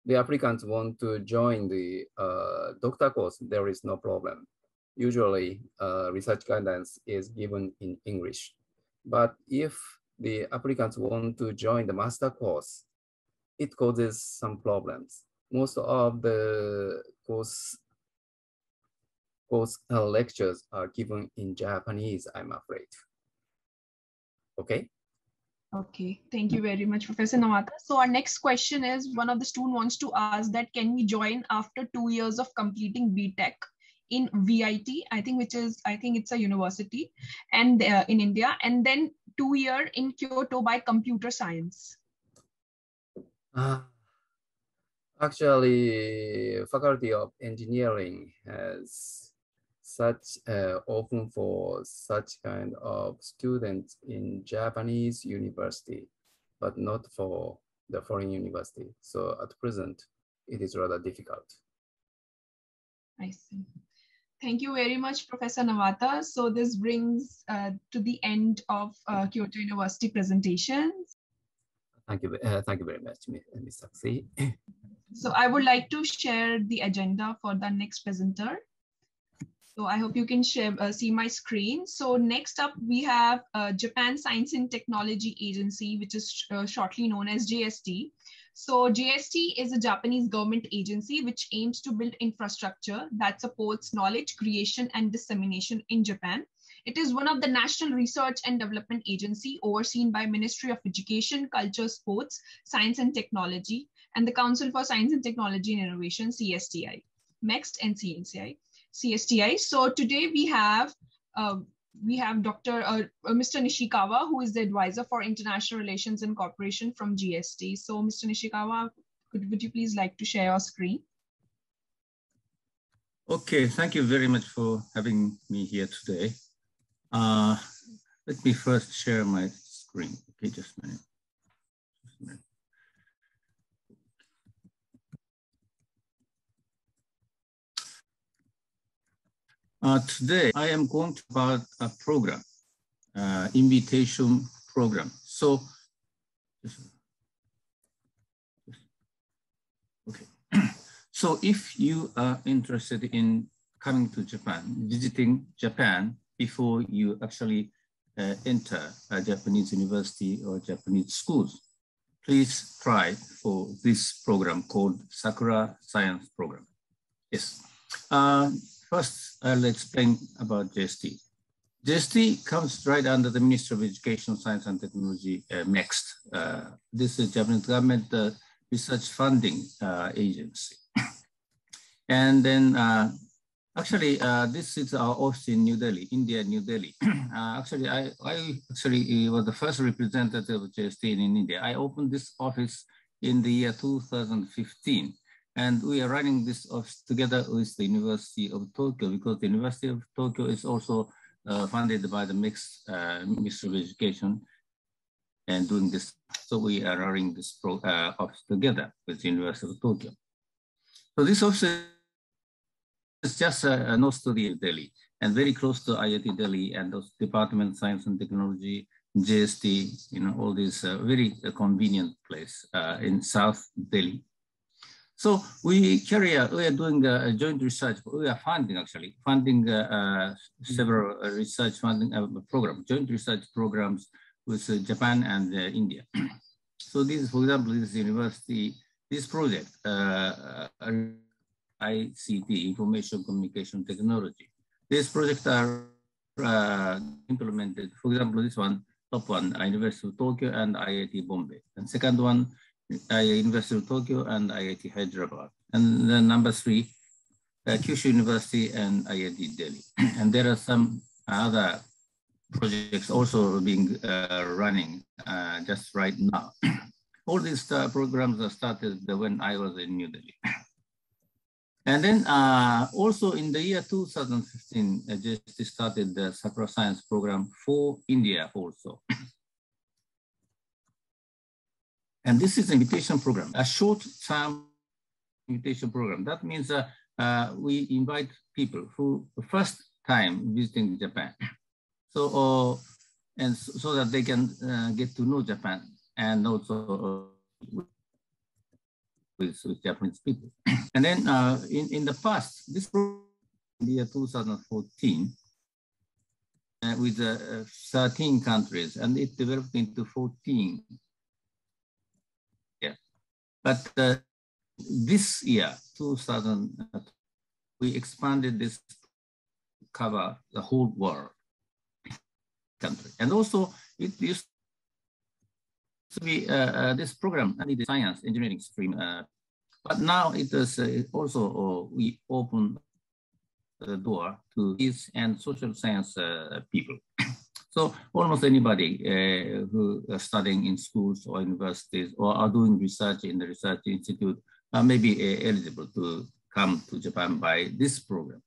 the applicants want to join the doctor course, there is no problem. Usually, research guidance is given in English. But if the applicants want to join the master course, it causes some problems. Most of the course lectures are given in Japanese, I'm afraid. Okay. Okay, thank you very much, Professor Nawata. So our next question is, one of the students wants to ask that can we join after 2 years of completing BTech in VIT, I think it's a university, and in India, and then 2 years in Kyoto by computer science? Actually, Faculty of Engineering has such open for such kind of students in Japanese university, but not for the foreign university. So at present, it is rather difficult. I see. Thank you very much, Professor Nawata. So this brings to the end of Kyoto University presentations. Thank you very much, Ms. Saksi. So I would like to share the agenda for the next presenter. So I hope you can see my screen. So next up, we have Japan Science and Technology Agency, which is shortly known as JST. So JST is a Japanese government agency which aims to build infrastructure that supports knowledge creation and dissemination in Japan. It is one of the national research and development agency overseen by Ministry of Education, Culture, Sports, Science and Technology, and the Council for Science and Technology and Innovation, CSTI, MEXT and CSTI. So today we have Mr. Nishikawa, who is the advisor for international relations and cooperation from GST. So Mr. Nishikawa, would you please like to share your screen? Okay, thank you very much for having me here today. Let me first share my screen. Okay, just a minute. Today, I am going to talk about a program invitation program. So, okay. So if you are interested in coming to Japan, visiting Japan before you actually enter a Japanese university or Japanese schools, please try for this program called Sakura Science Program. Yes. First, I'll explain about JST. JST comes right under the Ministry of Education, Science and Technology, MEXT. This is Japanese government research funding agency. And then actually, this is our office in New Delhi, India, New Delhi. Actually, I actually was the first representative of JST in India. I opened this office in the year 2015. And we are running this office together with the University of Tokyo, because the University of Tokyo is also funded by the MEXT Ministry of Education and doing this. So we are running this office together with the University of Tokyo. So this office is just north to the Delhi and very close to IIT Delhi and those Department of Science and Technology, JST, you know, all these very convenient place in South Delhi. So we are doing a joint research. We are funding several research funding programs, joint research programs with Japan and India. So this, for example, this university, this project, ICT, Information Communication Technology. These projects are implemented. For example, this one, top one, University of Tokyo and IIT Bombay. And second one, University of Tokyo and IIT Hyderabad. And then number three, Kyushu University and IIT Delhi. And there are some other projects also being running just right now. All these programs are started when I was in New Delhi. And then also in the year 2015, I just started the Sakura Science program for India also. And this is an invitation program, a short-term invitation program. That means we invite people who first time visiting Japan. So, and so that they can get to know Japan and also with Japanese people. And then in the past, this program in the year 2014, with 13 countries, and it developed into 14. Yeah. But this year, 2000, we expanded this to cover the whole world country. And also, it used to be this program, the science engineering stream. But now it is also, we open the door to peace and social science people. So almost anybody who are studying in schools or universities or are doing research in the research institute may be eligible to come to Japan by this program.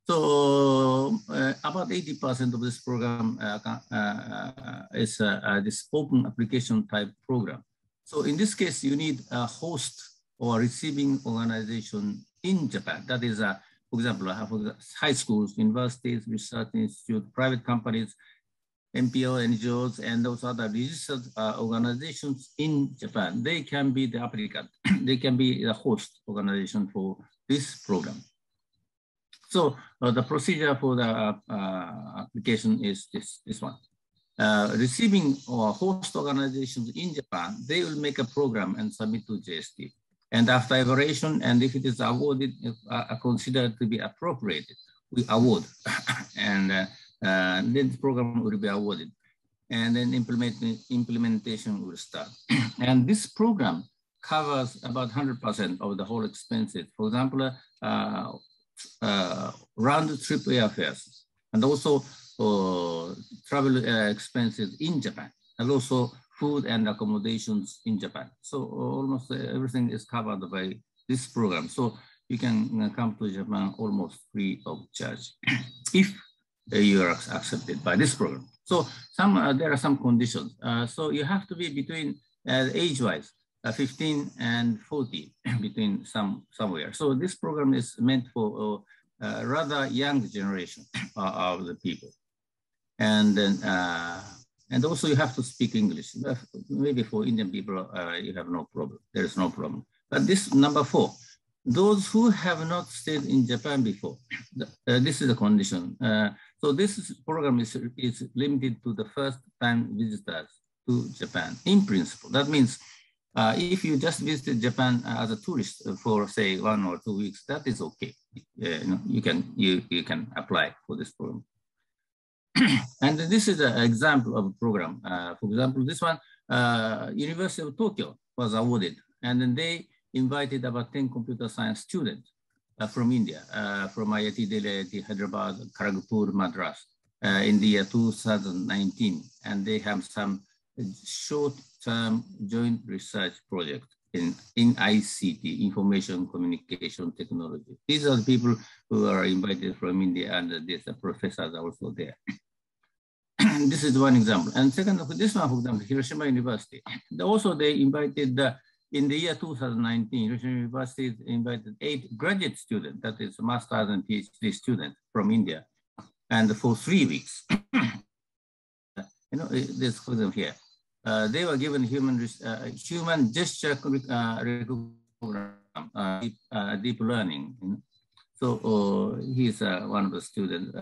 So about 80% of this program is this open application type program. So in this case, you need a host or receiving organization in Japan. That is, for example, high schools, universities, research institutes, private companies, NPO, NGOs, and those other registered organizations in Japan. They can be the applicant. They can be the host organization for this program. So the procedure for the application is this one. Receiving or host organizations in Japan, they will make a program and submit to JST. And after evaluation, and if it is awarded, considered to be appropriated, we award. And then the program will be awarded. And then implementation will start. And this program covers about 100% of the whole expenses. For example, round-trip airfares, and also travel expenses in Japan, and also food and accommodations in Japan. So almost everything is covered by this program. So you can come to Japan almost free of charge if you are accepted by this program. So there are some conditions. So you have to be between age-wise, 15 and 40, between somewhere. So this program is meant for a rather young generation of the people. And then, and also you have to speak English. Maybe for Indian people, you have no problem. There is no problem. But this number 4, those who have not stayed in Japan before, this is the condition. So this program is limited to the first-time visitors to Japan in principle. That means if you just visited Japan as a tourist for say 1 or 2 weeks, that is okay. You can apply for this program. And this is an example of a program. For example, this one, University of Tokyo was awarded, and then they invited about 10 computer science students from India, from IIT Delhi, IIT Hyderabad, Kharagpur, Madras, in the year 2019. And they have some short-term joint research project in ICT, Information Communication Technology. These are the people who are invited from India, and the professors are also there. This is one example. And second, this one, for example, Hiroshima University. Also, they invited, in the year 2019, Hiroshima University invited 8 graduate students, that is master's and PhD students from India, and for 3 weeks. This for them here. They were given human gesture recognition, deep learning. So he's one of the students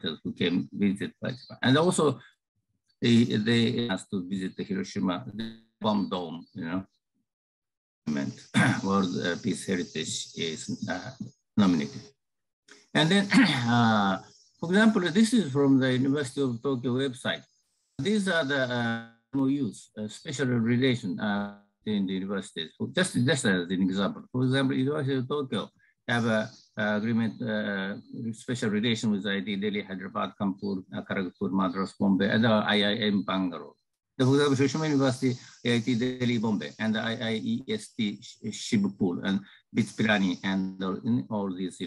who came visit Japan. And also they asked to visit the Hiroshima bomb dome, World Peace Heritage is nominated. And then, for example, this is from the University of Tokyo website. These are the MOUs, special relation in the universities. Just as an example, for example, University of Tokyo have a agreement, special relation with IIT Delhi, Hyderabad, Kanpur, Kharagpur, Madras, Bombay, and IIM Bangalore. For example, Hiroshima University, IIT Delhi, Bombay, and IIEST Shibpur, and BITS Pilani, and all these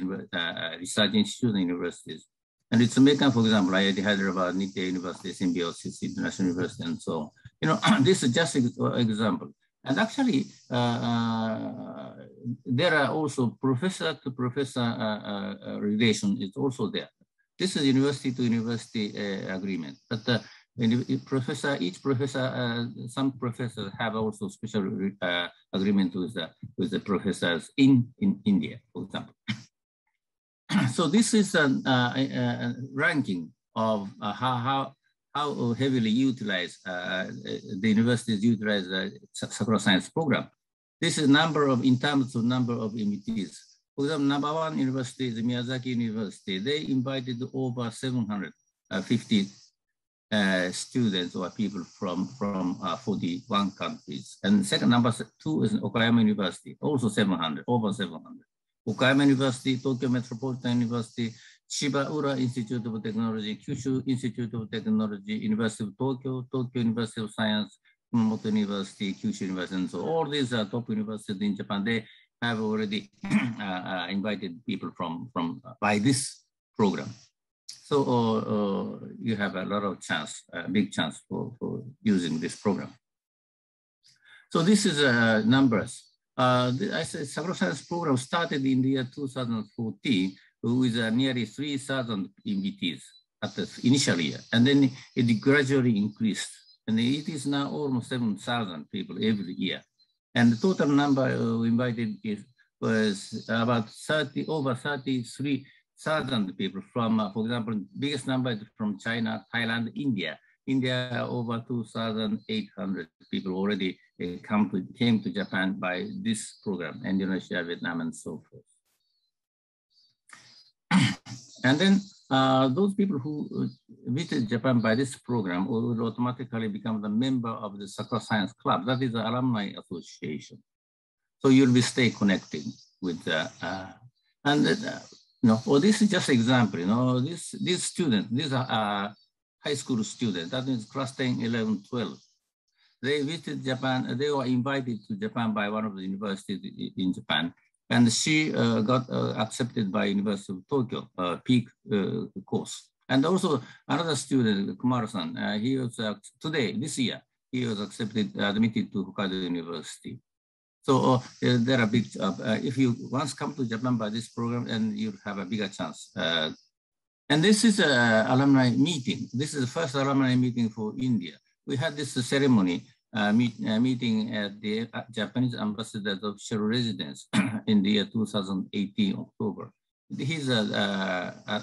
research institutes and universities. And it's American, for example, IIT Hyderabad, Nikkei University, Symbiosis International University, and so on. This is just an example. And actually, there are also professor-to-professor relation is also there. This is university-to-university agreement. But each professor, some professors have also special agreement with the professors in India, for example. So this is a ranking of how heavily utilized the universities utilize the Sakura Science program. This is in terms of number of invitees. For example, number 1 university is Miyazaki University. They invited over 750 students or people from 41 countries. And second, number 2 is Okayama University, also 700, over 700. Okayama University, Tokyo Metropolitan University, Shibaura Institute of Technology, Kyushu Institute of Technology, University of Tokyo, Tokyo University of Science, Kumamoto University, Kyushu University, and so all these top universities in Japan, they have already invited people by this program. So you have a lot of chance, big chance for using this program. So this is numbers. I said Sakura Science program started in the year 2014 with nearly 3,000 invitees at the initial year, and then it gradually increased, and it is now almost 7,000 people every year. And the total number invited was about over 33,000 people from, for example, biggest number is from China, Thailand, India. India, over 2,800 people already came to Japan by this program, Indonesia, Vietnam, and so forth. And then those people who visited Japan by this program will automatically become the member of the Sakura Science Club. That is the alumni association. So you'll be stay connected with this is just an example. These students, these are high school students, that means class 10, 11, 12. They visited Japan, they were invited to Japan by one of the universities in Japan. And she got accepted by University of Tokyo, peak course. And also another student, Kumar-san, he was this year, he was admitted to Hokkaido University. So there are big, if you once come to Japan by this program, and you have a bigger chance And this is an alumni meeting. This is the first alumni meeting for India. We had this ceremony meeting at the Japanese ambassador's official residence in the year 2018, October. He's an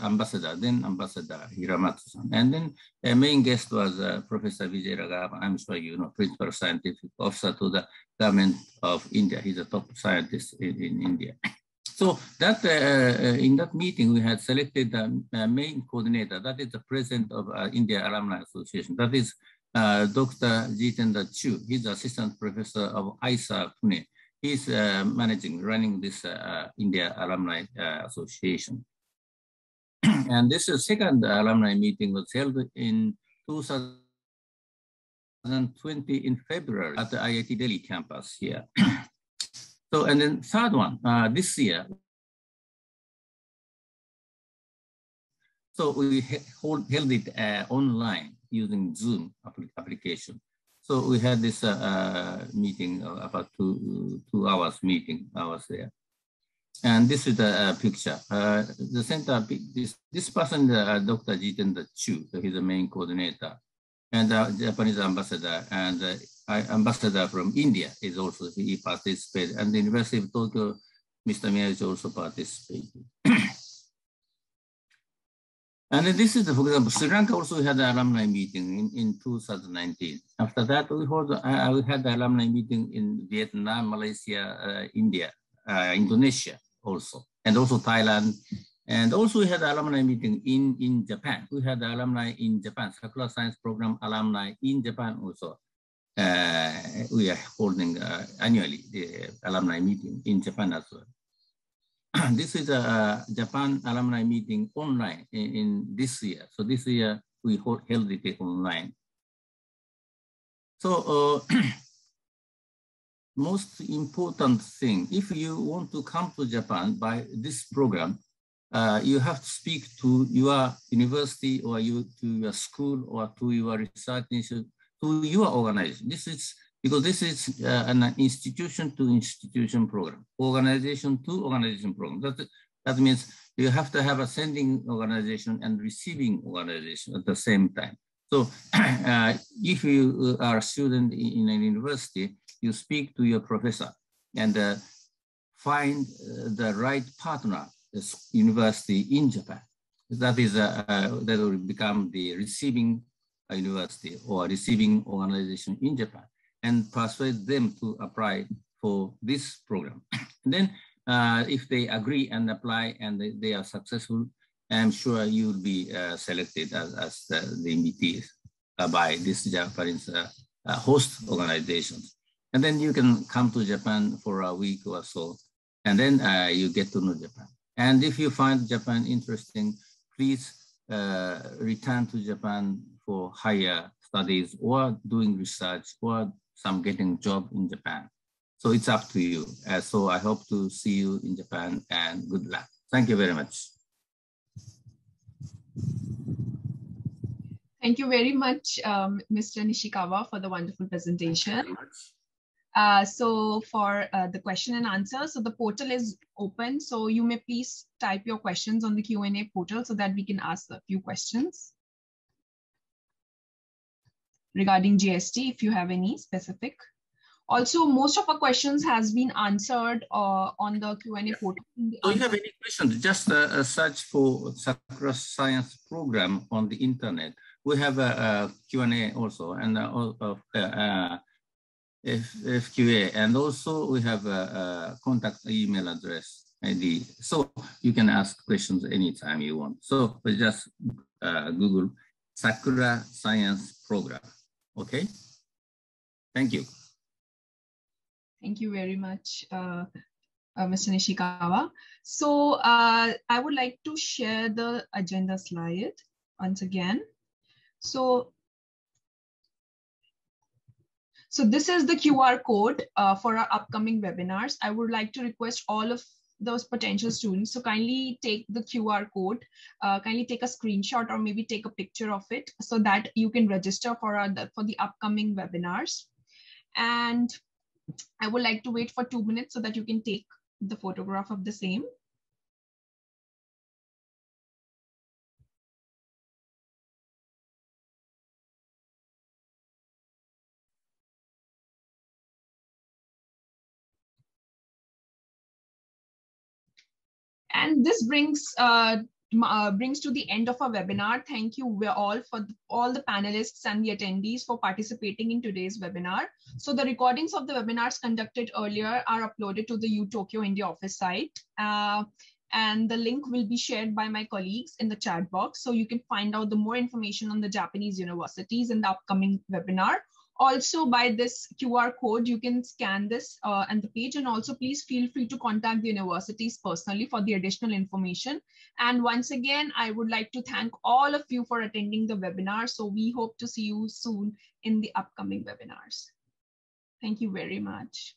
ambassador, then Ambassador Hiramatsu-san. And then a main guest was Professor Vijay Raghavan. I'm sure you know, principal scientific officer to the government of India. He's a top scientist in India. So that in that meeting, we had selected the main coordinator. That is the president of India Alumni Association. That is Dr. Jitendra Chu. He's the assistant professor of ISA Pune. He's running this India Alumni Association. And this second alumni meeting was held in 2020 in February at the IIT Delhi campus here. So, and then third one, this year. So we held it online using Zoom application. So we had this meeting, about two hours meeting. I was there. And this is the picture. The center, this person, Dr. Jitendra Chu, so he's the main coordinator, and the Japanese ambassador, and ambassador from India is also, he participated, and the University of Tokyo, Mr. Miyaji also participated. And then this is, for example, Sri Lanka also had an alumni meeting in 2019. After that, we had the alumni meeting in Vietnam, Malaysia, India, Indonesia also, and also Thailand. And also we had an alumni meeting in Japan. We had the alumni in Japan, Sakura Science Program alumni in Japan also. We are holding annually the alumni meeting in Japan as well. This is a Japan alumni meeting online in this year. So this year we held it online. So most important thing, if you want to come to Japan by this program, you have to speak to your university or to your school or to your research institute, to your organization. This is because this is an institution-to-institution program, organization-to-organization program. That means you have to have a sending organization and receiving organization at the same time. So if you are a student in a university, you speak to your professor and find the right partner, university in Japan. That is that will become the receiving university or receiving organization in Japan, and persuade them to apply for this program. And then if they agree and apply and they are successful, I'm sure you will be selected as the invitees by this Japanese host organizations. And then you can come to Japan for a week or so, and then you get to know Japan. And if you find Japan interesting, please return to Japan for higher studies or doing research or some getting job in Japan. So it's up to you. So I hope to see you in Japan, and good luck. Thank you very much. Thank you very much, Mr. Nishikawa, for the wonderful presentation. So for the question and answer, so the portal is open. So you may please type your questions on the Q&A portal so that we can ask a few questions regarding GST, if you have any specific. Also, most of our questions has been answered on the Q&A portal. So you have any questions, just search for Sakura Science Program on the internet. We have a Q&A also, and FQA, and also we have a contact email address ID. So you can ask questions anytime you want. So just Google Sakura Science Program. Okay, thank you. Thank you very much, Mr. Nishikawa. So I would like to share the agenda slide once again. So this is the QR code for our upcoming webinars. I would like to request all of those potential students to kindly take the QR code, kindly take a screenshot or maybe take a picture of it so that you can register for the upcoming webinars. And I would like to wait for 2 minutes so that you can take the photograph of the same. And this brings to the end of our webinar. Thank you all for all the panelists and the attendees for participating in today's webinar. So the recordings of the webinars conducted earlier are uploaded to the U Tokyo India office site. And the link will be shared by my colleagues in the chat box. So you can find out the more information on the Japanese universities in the upcoming webinar. Also, by this QR code, you can scan this and the page, and also please feel free to contact the universities personally for the additional information. And once again, I would like to thank all of you for attending the webinar. So we hope to see you soon in the upcoming webinars. Thank you very much.